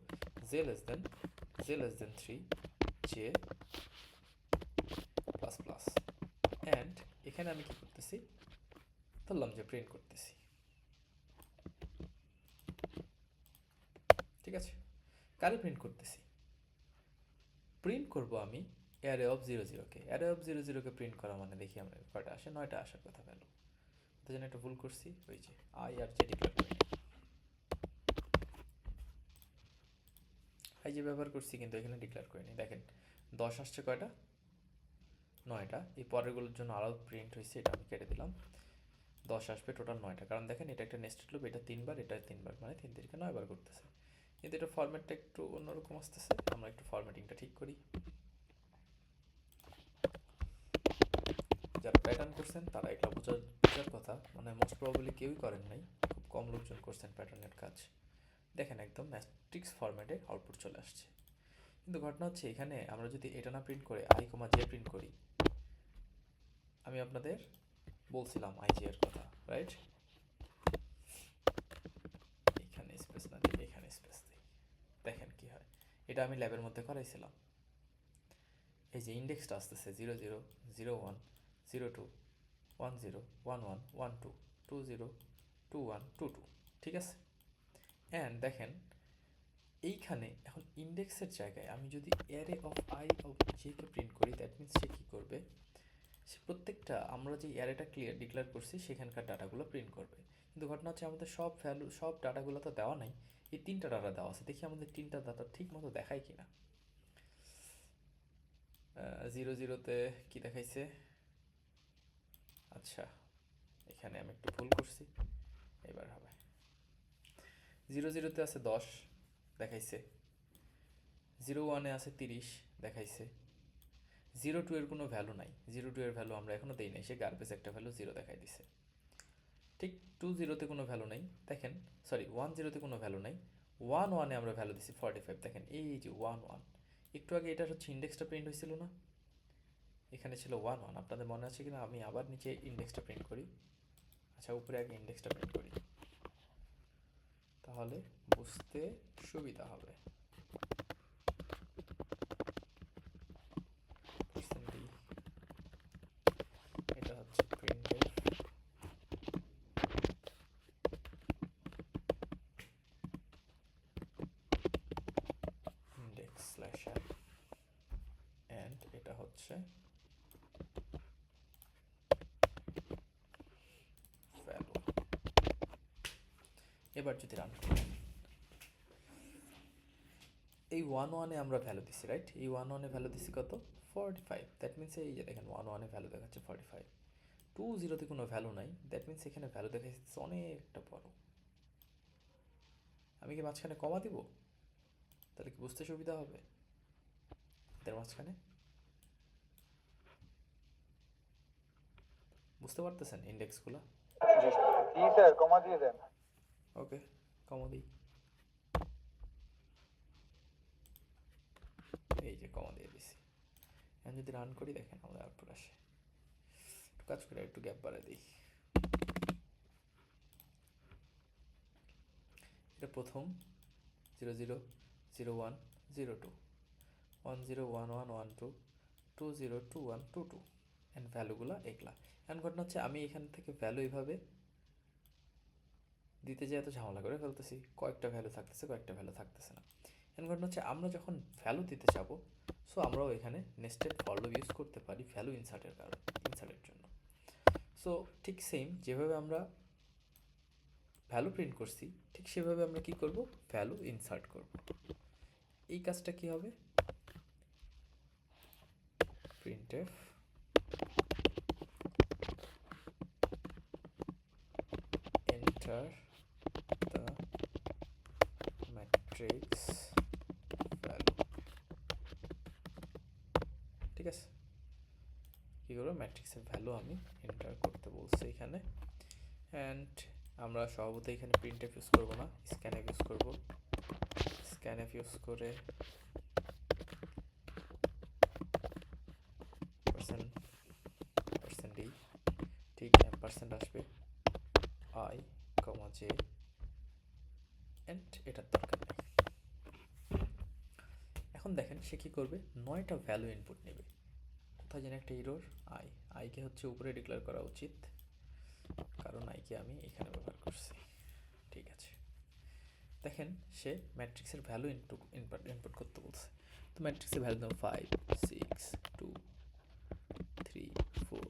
j less than 3, j plus plus। And এখানে আমি কি করতেছি, ধরলাম যে প্রিন্ট করতেছি, ঠিক আছে। কারে প্রিন্ট করতেছি, প্রিন্ট করব আমি অ্যারে অফ 0 0-কে। অ্যারে অফ 0 0-কে প্রিন্ট করা মানে দেখি আমরা কয়টা আসে, 9টা আসার কথা ভ্যালু। তো জন্য একটা ভুল করছি, ওই যে আই আর জে ডিক্লেয়ার করি, আই যে ব্যবহার করছি কিন্তু এখানে ডিক্লেয়ার করিনি। দেখেন 10 আসছে কয়টা, 9টা। এই পরেরগুলোর জন্য আরও প্রিন্ট হয়েছে, এটা আমি কেটে দিলাম। 10 আসবে টোটাল 9টা, কারণ দেখেন এটা একটা নেস্টেড লুপ, এটা 3বার, এটা 3বার, মানে 3 3 9বার করতেছে। কিন্তু এটা ফরম্যাটটা একটু অন্যরকম আসতেছে, আমরা একটু ফরম্যাটিংটা ঠিক করি। যারা প্যাটার্ন করছেন তারা এগুলো বোঝার কথা, মানে মোস্ট প্রবাবলি কেউই করেন নাই, খুব কম লোকজন করছেন প্যাটার্নের কাজ। দেখেন একদম ম্যাট্রিক্স ফরম্যাটে আউটপুট চলে আসছে। কিন্তু ঘটনা হচ্ছে এখানে আমরা যদি এটা না প্রিন্ট করে i, j প্রিন্ট করি, আমি আপনাদের বলছিলাম i j এর কথা, রাইট? এখানে স্পেস না দিয়ে এখানে স্পেস দিই, দেখেন কি হয়। এটা আমি ল্যাবের মধ্যে করাইছিলাম। এই যে ইন্ডেক্সটা আসতেছে 0 0 0 1 0 2 1 0 1 1 1 2 2 0 2 1 2 2, ঠিক আছে। অ্যান্ড দেখেন এইখানে এখন ইন্ডেক্সের জায়গায় আমি যদি array of i of JK print করি, দ্যাট মিনস সে কী করবে, সে প্রত্যেকটা আমরা যে অ্যারেটা ডিক্লেয়ার করছি সেখানকার ডাটাগুলো প্রিন্ট করবে। কিন্তু ঘটনা হচ্ছে আমাদের সব ভ্যালু, সব ডাটাগুলো তো দেওয়া নাই, এই 3টা ডাটা দেওয়া আছে। দেখি আমাদের 3টা ডাটা ঠিক মতো দেখায় কিনা। 0 0-তে কি দেখাইছে, আচ্ছা এখানে আমি একটু ভুল করছি, এবার হবে। 0 0-তে আছে 10 দেখাইছে, 0 1-এ আছে 30 দেখাইছে, 0 2 এর কোনো ভ্যালু নাই, 0 2 এর ভ্যালু আমরা এখনও দেই নাই, সে গার্বেজ একটা ভ্যালু 0 দেখাই দিছে। ঠিক 2 0-তে কোনো ভ্যালু নাই, দেখেন সরি 1 0-তে কোনো ভ্যালু নাই, 1 1-এ আমরা ভ্যালু দিছি 45। দেখেন এই যে 1 1, একটু আগে এটার হচ্ছে ইন্ডেক্সটা প্রিন্ট হয়েছিল না, এখানে ছিল 1 1, আপনাদের মনে আছে কিনা, আমি আবার নিচে ইন্ডেক্সটা প্রিন্ট করি। আচ্ছা উপরে আগে ইন্ডেক্সটা প্রিন্ট করি, তাহলে বুঝতে সুবিধা হবে। এটা হচ্ছে printf index slash n, and এটা হচ্ছে এবার যদি রান করি, এই 1 1-এ আমরা ভ্যালু দিছি, রাইট? এই 1 1-এ ভ্যালু দিছি কত? 45। দ্যাট মিনস এই যে দেখেন 1 1-এ ভ্যালু দেখাচ্ছে 45। 2 0-তে কোনো ভ্যালু নাই, দ্যাট মিনস এখানে ভ্যালু দেখাচ্ছে অনেকটা বড়। আমি কি মাঝখানে কমা দিব? তাহলে কি বুঝতে সুবিধা হবে এদের মাঝখানে? বুঝতে পারতেছেন ইন্ডেক্সগুলো?
জি স্যার, কমা দিয়ে দেন।
ওকে, কমা দিই। এই যে কমা দিয়ে দিছি। এখন যদি রান করি দেখেন আমাদের আউটপুট আসে। একটু কাজ করে একটু গ্যাপ বাড়াই দিই। এটা প্রথম 0 0 0 1 0 2 1 0 1 1 1 2 2 0 2 1 2 2 অ্যান্ড ভ্যালুগুলো এগুলা। এখন ঘটনা হচ্ছে আমি এখান থেকে ভ্যালু এইভাবে দিতে যেয়ে এত ঝামেলা করে ফেলতেছি, কয়েকটা ভ্যালু থাকতেছে কয়েকটা ভ্যালু থাকতেছে না। এখন ঘটনা হচ্ছে আমরা যখন ভ্যালু দিতে যাব, সো আমরাও এখানে নেস্টেড ফর লুপ ইউজ করতে পারি ভ্যালু ইনসার্টের জন্য। সো ঠিক সেম যেভাবে আমরা ভ্যালু প্রিন্ট করছি, ঠিক সেভাবে আমরা কি করব, ভ্যালু ইনসার্ট করব। এই কাজটা কি হবে, printf enter the matrix value, ঠিক আছে? কি করবো, ম্যাট্রিক্সের ভ্যালু আমি এন্টার করতে বলছি এখানে। অ্যান্ড আমরা স্বভাবত এখানে printf ইউজ করবো না, scanf ইউজ করব। scanf ইউজ করে %d ঠিক % আসবে I, j, অ্যান্ড এটার দরকার নেই। এখন দেখেন সে কি করবে, 9টা ভ্যালু ইনপুট নেবে। কোথায় যেন একটা এরর, আইকে হচ্ছে উপরে ডিক্লেয়ার করা উচিত, কারণ আইকে আমি এখানে ব্যবহার করছি। ঠিক আছে, দেখেন সে ম্যাট্রিক্সের ভ্যালু ইনপুট করতে বলছে। তো ম্যাট্রিক্সের ভ্যালু দাম 5 6 2 3 4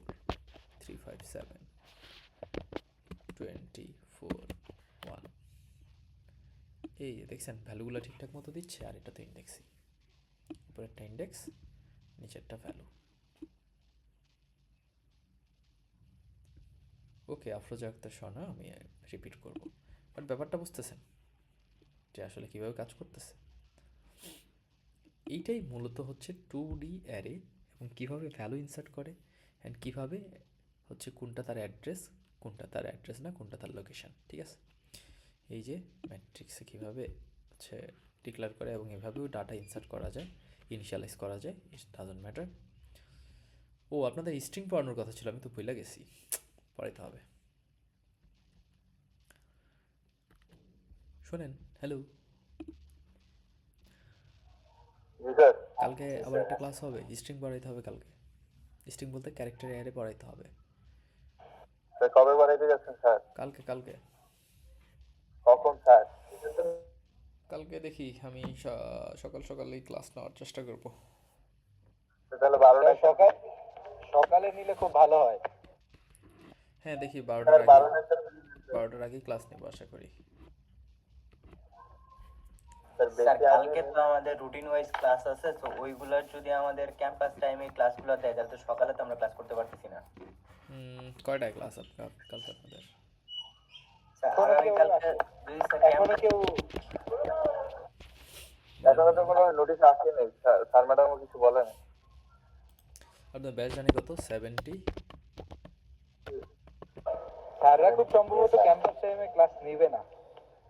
3 5 7 24 1। এই দেখছেন ভ্যালুগুলো ঠিকঠাক মতো দিচ্ছে, আর এটা তো ইন্ডেক্সই, উপরে একটা ইন্ডেক্স নিচেরটা ভ্যালু। ওকে, আফরোজা আক্তার শোনা আমি রিপিট করব, বাট ব্যাপারটা বুঝতেছেন যে আসলে কীভাবে কাজ করতেছে? এইটাই মূলত হচ্ছে 2D অ্যারে, এবং কীভাবে ভ্যালু ইনসার্ট করে অ্যান্ড কীভাবে হচ্ছে কোনটা তার অ্যাড্রেস, কোনটা তার অ্যাড্রেস না, কোনটা তার লোকেশান। ঠিক আছে, এই যে ম্যাট্রিক্সে কীভাবে হচ্ছে ডিক্লেয়ার করে এবং এভাবেও ডাটা ইনসার্ট করা যায়, ইনিশিয়ালাইজ করা যায়, ইট ডাজন্ট ম্যাটার। ও আপনাদের স্ট্রিং পড়ানোর কথা ছিল, আমি তো ভুলে গেছি, পড়াইতে হবে। শোনেন, হ্যালো,
জি স্যার।
কালকে আবার একটা ক্লাস হবে, স্ট্রিং পড়াইতে হবে কালকে। স্ট্রিং বলতে ক্যারেক্টার অ্যারে পড়াইতে হবে
স্যার কবে বাড়াইতে যাচ্ছেন স্যার?
কালকে।
কখন স্যার?
কালকে দেখি আমি সকাল সকালেই ক্লাস নেওয়ার চেষ্টা করব।
তাহলে 12টা সকালে নিলে খুব ভালো হয়।
হ্যাঁ দেখি
স্যার
12টার আগে ক্লাস নেব আশা করি।
স্যার কালকে তো আমাদের রুটিন ওয়াইজ ক্লাস আছে, তো ওইগুলার যদি আমাদের ক্যাম্পাস টাইমে ক্লাসগুলো দেয় তাহলে তো সকালে তো আমরা ক্লাস করতে পারতেছি না।
কয়টায় ক্লাস কালকে আপনাদের?
স্যার আগামীকালকে যদি স্যার
এখনো কেউ এখনো তো কোনো নোটিশ আসেনি স্যার ম্যাডামও কিছু বলেন।
আপনার ব্যাচ জানি কত? 70?
স্যাররা খুব সম্ভবত ক্যাম্পাস টাইমে ক্লাস নেবে না,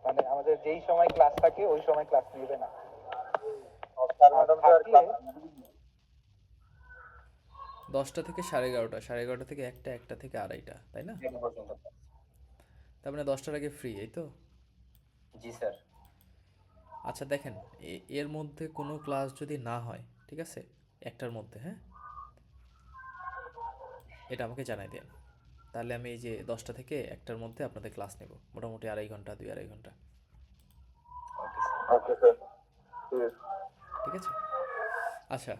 মানে আমাদের যেই সময় ক্লাস থাকে ওই সময় ক্লাস নেবে না। স্যার ম্যাডাম তো আর ক্লাস
10টা থেকে 11:30, 11:30 থেকে 1টা, 1টা থেকে 2:30, তাই না? তার মানে 10টার আগে ফ্রি, এই তো?
জি স্যার।
আচ্ছা দেখেন, এর মধ্যে কোনো ক্লাস যদি না হয়, ঠিক আছে, 1টার মধ্যে, হ্যাঁ, এটা আমাকে জানাই দেন, তাহলে আমি এই যে 10টা থেকে 1টার মধ্যে আপনাদের ক্লাস নেব, মোটামুটি 2.5 ঘন্টা 2.5 ঘন্টা।
ওকে স্যার,
ঠিক আছে, আচ্ছা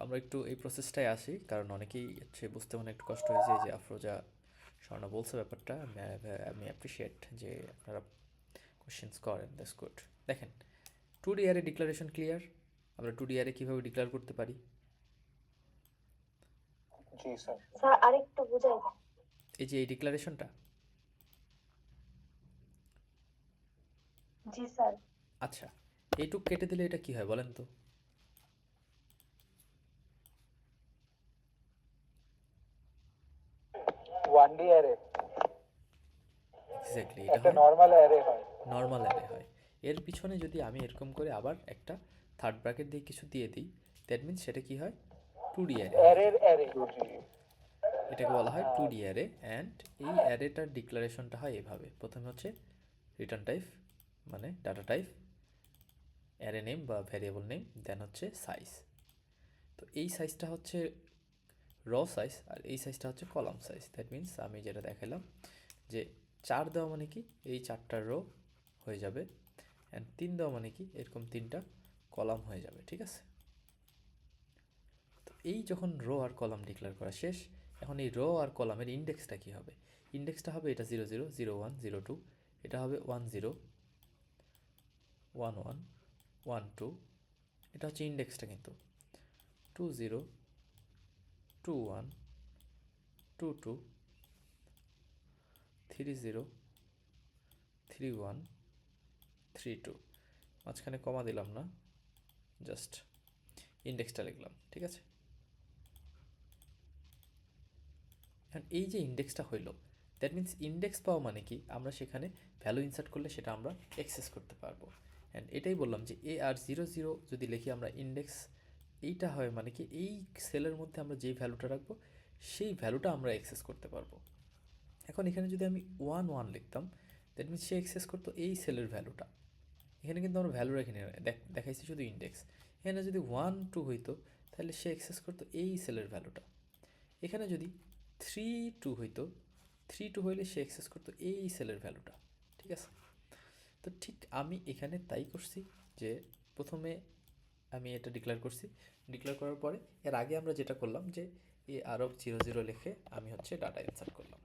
আমরা একটু এই প্রসেসটাই আসি, কারণ অনেকেই হচ্ছে বুঝতে মানে একটু কষ্ট হয়েছে যে আফরোজা স্বর্ণ বলছে ব্যাপারটা। আমি অ্যাপ্রিসিয়েট যে আপনারা কোশ্চেন্স করেন, দ্যাটস গুড। দেখেন 2D অ্যারে ডিক্লারেশন ক্লিয়ার? আমরা 2D অ্যারে কীভাবে ডিক্লেয়ার করতে পারি?
জি স্যার।
স্যার আরেকটু বুঝাই দেন।
এই যে এই ডিক্লারেশনটা,
জি স্যার।
আচ্ছা এইটুক কেটে দিলে এটা কি হয় বলেন তো?
ওয়ান ডি অ্যারে,
এক্স্যাক্টলি, এটা
একটা
হয়
নর্মাল অ্যারে হয়।
নর্মাল অ্যারে হয়। এর পিছনে যদি আমি এরকম করে আবার একটা থার্ড ব্র্যাকেট দিয়ে কিছু দিয়ে দিই, দ্যাট মিনস সেটা কি হয়? 2D array.
অ্যারের অ্যারে।
এটাকে বলা হয় 2D অ্যারে। অ্যান্ড এই অ্যারেটার ডিক্লারেশনটা হয় এভাবে, প্রথমে হচ্ছে রিটার্ন টাইপ মানে ডাটা টাইপ, অ্যারে নেম বা ভ্যারিয়েবল নেম, দেন হচ্ছে সাইজ। তো এই সাইজটা হচ্ছে র সাইজ আর এই সাইজটা হচ্ছে কলাম সাইজ। দ্যাট মিনস আমি যেটা দেখালাম যে 4 দেওয়া মানে কি এই 4টা রো হয়ে যাবে, অ্যান্ড 3 দেওয়া মানে কি এরকম 3টা কলাম হয়ে যাবে, ঠিক আছে? তো এই যখন রো আর কলাম ডিক্লেয়ার করা শেষ, এখন এই রো আর কলামের ইন্ডেক্সটা কি হবে? ইন্ডেক্সটা হবে এটা 0 0 0 1 0 2, এটা হবে 1 0 1 1 1 2, এটা হচ্ছে ইন্ডেক্সটা, কিন্তু 2 0 2 1 2 2 3 0 3 1 3 2, মাঝখানে কমা দিলাম না, জাস্ট ইন্ডেক্সটা লিখলাম, ঠিক আছে? এখন এই যে ইন্ডেক্সটা হইলো, দ্যাট মিনস ইন্ডেক্স পাওয়া মানে কি আমরা সেখানে ভ্যালু ইনসার্ট করলে সেটা আমরা অ্যাক্সেস করতে পারবো। অ্যান্ড এটাই বললাম যে এ আর 0 0 যদি লিখি আমরা ইন্ডেক্স, এইটা হয় মানে কি এই সেলের মধ্যে আমরা যেই ভ্যালুটা রাখবো সেই ভ্যালুটা আমরা অ্যাক্সেস করতে পারবো। এখন এখানে যদি আমি 1 1 লিখতাম, দ্যাট মিনস সে অ্যাক্সেস করতো এই সেলের ভ্যালুটা। এখানে কিন্তু আমরা ভ্যালু রাখিনি, দেখাইছি শুধু ইন্ডেক্স। এখানে যদি 1 2 হইতো তাহলে সে অ্যাক্সেস করতো এই সেলের ভ্যালুটা। এখানে যদি 3 2 হইতো, 3 2 হইলে সে অ্যাক্সেস করতো এই সেলের ভ্যালুটা, ঠিক আছে? তো ঠিক আমি এখানে তাই করছি যে প্রথমে আমি এটা ডিক্লেয়ার করছি, ডিক্লেয়ার করার পরে এর আগে আমরা যেটা করলাম যে এ আরব 0 0 লিখে আমি হচ্ছে ডাটা ইনসার্ট করলাম।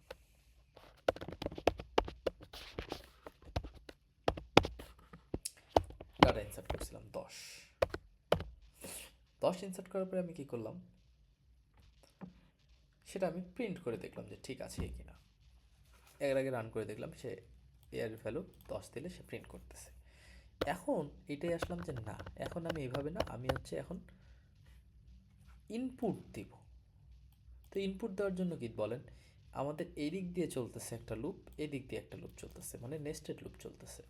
ডাটা ইনসার্ট করছিলাম 10 ইনসার্ট করার পরে আমি কি করলাম সেটা আমি প্রিন্ট করে দেখলাম যে ঠিক আছে কিনা। এর আগে রান করে দেখলাম সে এর ভ্যালু 10 দিলে সে প্রিন্ট করতেছে। এখন এটাই আসলাম যে না, এখন আমি এইভাবে না, আমি হচ্ছে এখন ইনপুট দিব। তো ইনপুট দেওয়ার জন্য কি বলেন, আমাদের এদিক দিয়ে চলতেছে একটা লুপ, এদিক দিয়ে একটা লুপ চলতেছে, মানে নেস্টেড লুপ চলতেছে।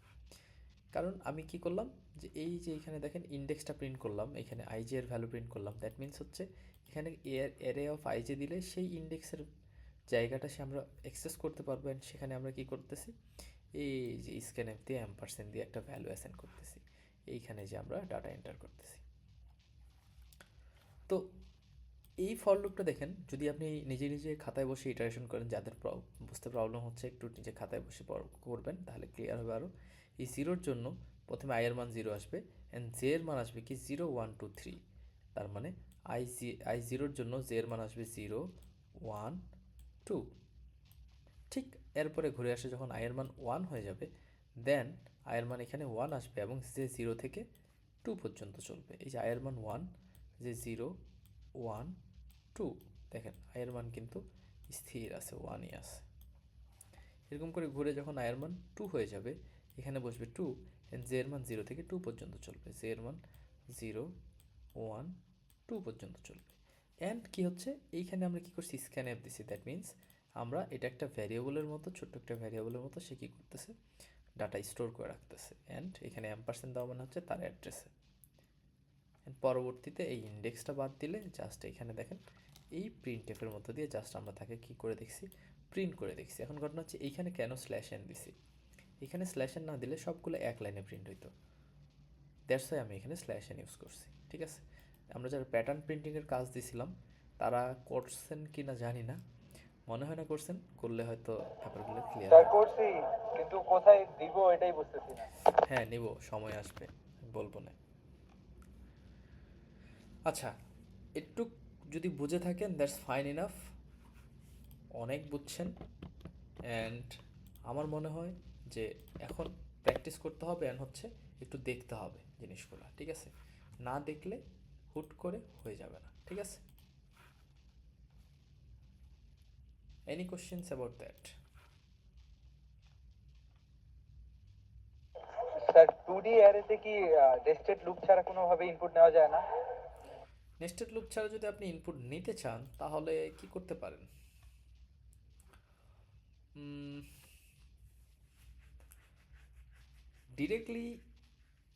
কারণ আমি কি করলাম যে এই যে এখানে দেখেন ইন্ডেক্সটা প্রিন্ট করলাম, এখানে আইজে এর ভ্যালু প্রিন্ট করলাম, দ্যাট মিনস হচ্ছে এখানে এরে অফ আইজে দিলে সেই ইন্ডেক্সের জায়গাটা সে আমরা অ্যাক্সেস করতে পারবো। অ্যান্ড সেখানে আমরা কি করতেছি, এই যে স্ক্যানএফ দিয়ে অ্যাম্পারসেন্ট দিয়ে একটা ভ্যালু অ্যাসাইন করতেছি, এইখানে যে আমরা ডাটা এন্টার করতেছি। তো এই ফর লুপটা দেখেন, যদি আপনি নিজে নিজে খাতায় বসে ইটারেশন করেন, যাদের বুঝতে প্রবলেম হচ্ছে একটু নিজে খাতায় বসে করবেন তাহলে ক্লিয়ার হবে আরও। এই জিরোর জন্য প্রথমে আই এর মান 0 আসবে, অ্যান্ড জে এর মান আসবে কি 0 1 2 3, তার মানে আই জিরোর জন্য জে এর মান আসবে 0 1 2। ঠিক এরপরে ঘুরে আসে যখন আই এর মান 1 হয়ে যাবে, দেন আই এর মান এখানে 1 আসবে এবং যে 0 থেকে 2 পর্যন্ত চলবে। এই যে আই এর মান 1, যে 0 1 2, দেখেন আই এর মান কিন্তু স্থির আছে, 1ই আছে। এরকম করে ঘুরে যখন আই এর মান 2 হয়ে যাবে, এখানে বসবে 2, জে এর মান 0 থেকে 2 পর্যন্ত চলবে, জে এর মান 0 1 2 পর্যন্ত চলবে। অ্যান্ড কি হচ্ছে এইখানে আমরা কি করছি, স্ক্যানএফ দিছি, দ্যাট মিনস আমরা এটা একটা ভ্যারিয়েবলের মতো, ছোট্ট একটা ভ্যারিয়েবলের মতো সে কী করতেছে, ডাটা স্টোর করে রাখতেছে। অ্যান্ড এখানে অ্যাম্পারসেন্ট দেওয়া মানে হচ্ছে তার অ্যাড্রেসে। অ্যান্ড পরবর্তীতে এই ইন্ডেক্সটা বাদ দিলে জাস্ট এখানে দেখেন এই প্রিন্ট এফের মধ্যে দিয়ে জাস্ট আমরা তাকে কী করে দেখছি, প্রিন্ট করে দেখছি। এখন ঘটনা হচ্ছে এইখানে কেন স্ল্যাশ এন দিছি, এখানে স্ল্যাশ এন না দিলে সবগুলো এক লাইনে প্রিন্ট হইতো, দ্যাটস ওয়াই আমি এখানে স্ল্যাশ এন ইউজ করছি, ঠিক আছে? আমরা যারা প্যাটার্ন প্রিন্টিংয়ের কাজ দিয়েছিলাম তারা করছেন কি না জানি না, মনে হয় না করছেন, করলে হয়তো ব্যাপারগুলো ক্লিয়ার
স্যার
হবে।
করছি, কিন্তু কোথায় দিব এটাই বুঝতেছি না।
হ্যাঁ নেব, সময় আসবে, বলবো না। আচ্ছা একটু যদি বুঝে থাকেন দ্যাটস ফাইন ইনাফ, অনেক বুঝছেন। অ্যান্ড আমার মনে হয় যে এখন প্র্যাকটিস করতে হবে অ্যান্ড হচ্ছে একটু দেখতে হবে জিনিসগুলো, ঠিক আছে? না দেখলে হুট করে হয়ে যাবে না, ঠিক আছে? Any questions about that?
Sir 2D অ্যারেতে কি নেস্টেড লুপ ছাড়া কোনোভাবে ইনপুট নেওয়া যায় না?
নেস্টেড লুপ ছাড়া যদি আপনি ইনপুট নিতে চান তাহলে কি করতে পারেন? ডিরেক্টলি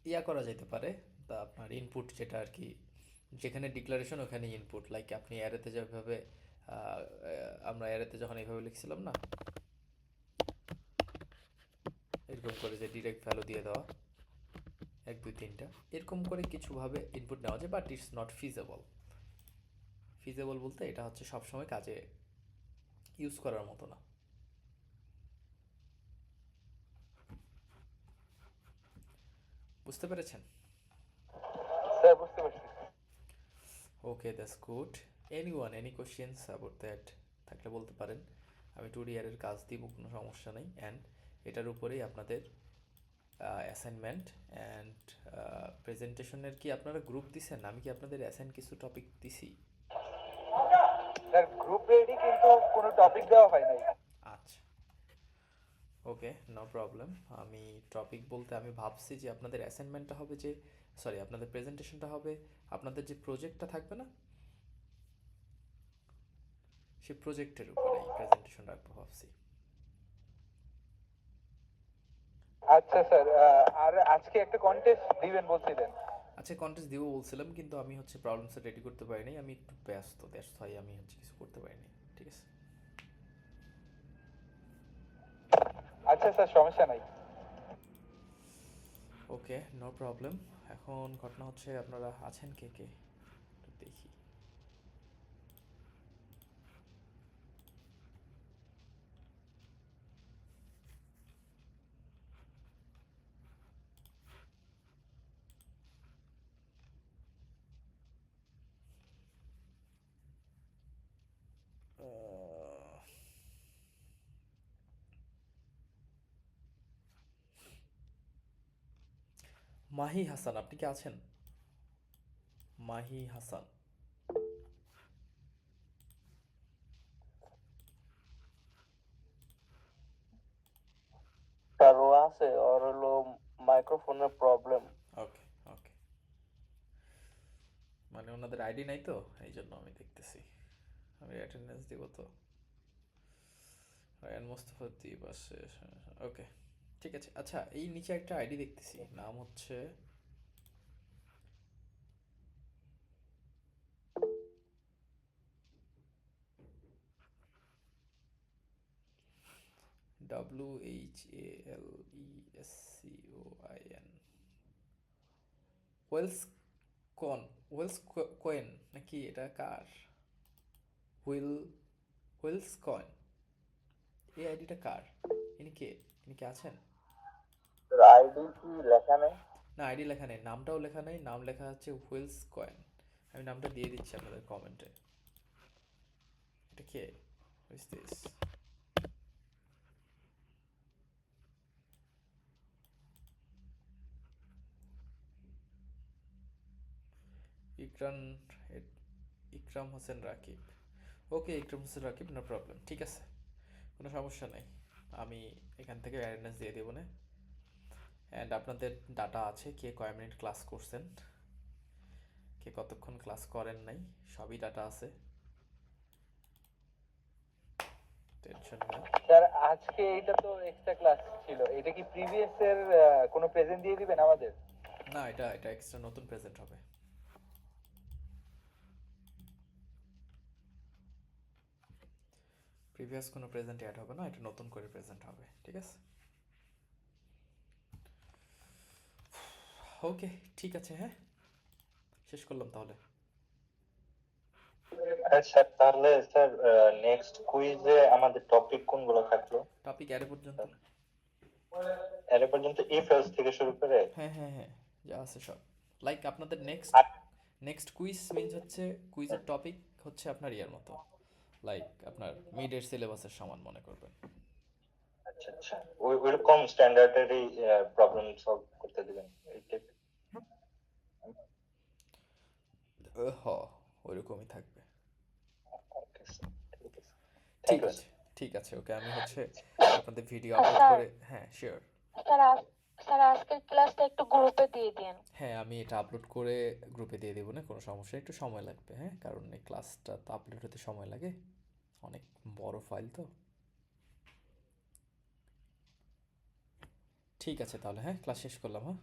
ইয়া করা যেতে পারে, তা আপনার ইনপুট যেটা আর কি, যেখানে ডিক্লারেশন ওখানে ইনপুট, লাইক আপনি অ্যারেতে যেভাবে আমরা অ্যারেতে যখন এইভাবে লিখছিলাম না, এরকম করে যে ডিরেক্ট ভ্যালু দিয়ে দেওয়া 1 2 3টা, এরকম করে কিছুভাবে ইনপুট নেওয়া যায়, but it's not feasible. Feasible বলতে এটা হচ্ছে সবসময় কাজে ইউজ করার মতো না। বুঝতে পেরেছেন?
স্যার বুঝতে পারছি।
Okay, that's good. Anyone, any questions about that থাকলে বলতে পারেন। আমি 2D এর কাজ দিব, কোনো সমস্যা নেই। অ্যান্ড এটার উপরেই আপনাদের অ্যাসাইনমেন্ট অ্যান্ড প্রেজেন্টেশনের কি আপনারা গ্রুপ দিছেন? আমি কি আপনাদের অ্যাসাইন কিছু টপিক দিছি?
স্যার গ্রুপ রেডি, কিন্তু কোনো টপিক দেওয়া হয় নাই।
আচ্ছা, ওকে, নো প্রবলেম। আমি টপিক বলতে আমি ভাবছি যে আপনাদের অ্যাসাইনমেন্টটা হবে যে, সরি, আপনাদের প্রেজেন্টেশনটা হবে আপনাদের যে প্রজেক্টটা থাকবে না, সেই প্রজেক্টের উপরেই প্রেজেন্টেশন রাখবো ভাবছি।
আচ্ছা স্যার, আর আজকে একটা কন্টেস্ট দিবেন বলছিলেন।
আচ্ছা, কন্টেস্ট দিব বলছিলাম, কিন্তু আমি হচ্ছে প্রবলেমসটা রেডি করতে পারিনি, আমি একটু ব্যস্ত, দ্যাটস হোয়াই আমি হচ্ছে কিছু করতে পারিনি, ঠিক আছে?
আচ্ছা স্যার, সমস্যা নাই।
ওকে, নো প্রবলেম। এখন ঘটনা হচ্ছে আপনারা আছেন কে কে, একটু দেখি। মাহি হাসান, আপনি কি আছেন? মাহি হাসান।
স্যার ও আছে, ওর হলো মাইক্রোফোনের প্রবলেম।
ওকে ওকে, মানে ওনাদের আইডি নাই তো, এই জন্য আমি দেখতেছি। আমি অ্যাটেন্ডেন্স দিব তো। রায়ান মোস্তফা দ্বীপ আছে, ওকে, ঠিক আছে। আচ্ছা, এই নিচে একটা আইডি দেখতেছি, নাম হচ্ছে WHALESCOIN, ওয়েলস কন, ওয়েলস কোয়েন নাকি? এটা কার? হুইল, হুইলস কয়েন, এই আইডিটা কার? ইনি কে? ইনি কি আছেন?
আইডি কি লেখা নেই?
না, আইডি লেখা নেই, নামটাও লেখা নেই, নাম লেখা হচ্ছে হুইলস কয়েন। আমি নামটা দিয়ে দিচ্ছি আপনাদের কমেন্টে। এটা কে? Who is this? Ikram, Ikram Hossain Rakib. Okay, Ikram Hossain Rakib, no problem, ঠিক আছে, কোনো সমস্যা নেই। আমি এখান থেকে অ্যাটেন্ডেন্স দিয়ে দেবো না। অ্যান্ড আপনাদের ডাটা আছে, কে কয় মিনিট ক্লাস করছেন, কে কতক্ষণ ক্লাস করেন নাই, সবই ডাটা আছে, টেনশন নেই।
স্যার আজকে এটা তো এক্সট্রা ক্লাস ছিল, এটা কি প্রিভিয়াস এর কোনো প্রেজেন্ট দিয়ে দিবেন আমাদের?
না, এটা এটা এক্সট্রা নতুন প্রেজেন্ট হবে। প্রিভিয়াস কোনো প্রেজেন্ট অ্যাড হবে না, এটা নতুন করে প্রেজেন্ট হবে, ঠিক আছে? ওকে, ঠিক আছে, হ্যাঁ, শেষ করলাম তাহলে।
স্যার তাহলে স্যার নেক্সট কুইজে আমাদের টপিক কোনগুলো থাকলো?
টপিক অ্যারে পর্যন্ত।
এর পর্যন্ত ইফ এলস থেকে শুরু করে?
হ্যাঁ হ্যাঁ হ্যাঁ, যা আছে সব। লাইক আপনাদের নেক্সট নেক্সট কুইজ মিন্স হচ্ছে, কুইজের টপিক হচ্ছে আপনার ইয়ার মতো, লাইক আপনার মিডের সিলেবাসের সমান মনে করবেন।
আচ্ছা আচ্ছা, ওইরকম স্ট্যান্ডার্ডেরই প্রবলেম সলভ করতে দিবেন এই type?
হ, ওইরকমই থাকবে।
Okay, sir. ঠিক আছে।
ঠিক
Thank you,
আছে, ঠিক আছে, ওকে, আমি হচ্ছে আপনাদের ভিডিও আপলোড
স্যার
করে, হ্যাঁ শিওর,
স্যার আজকের ক্লাসটা একটু গ্রুপে দিয়ে দিন।
হ্যাঁ আমি এটা আপলোড করে গ্রুপে দিয়ে দেবো, না কোনো সমস্যা, একটু সময় লাগবে, হ্যাঁ কারণ এই ক্লাসটা তো আপলোড হতে সময় লাগে, অনেক বড় ফাইল তো। ঠিক আছে তাহলে, হ্যাঁ ক্লাস শেষ করলাম, হ্যাঁ।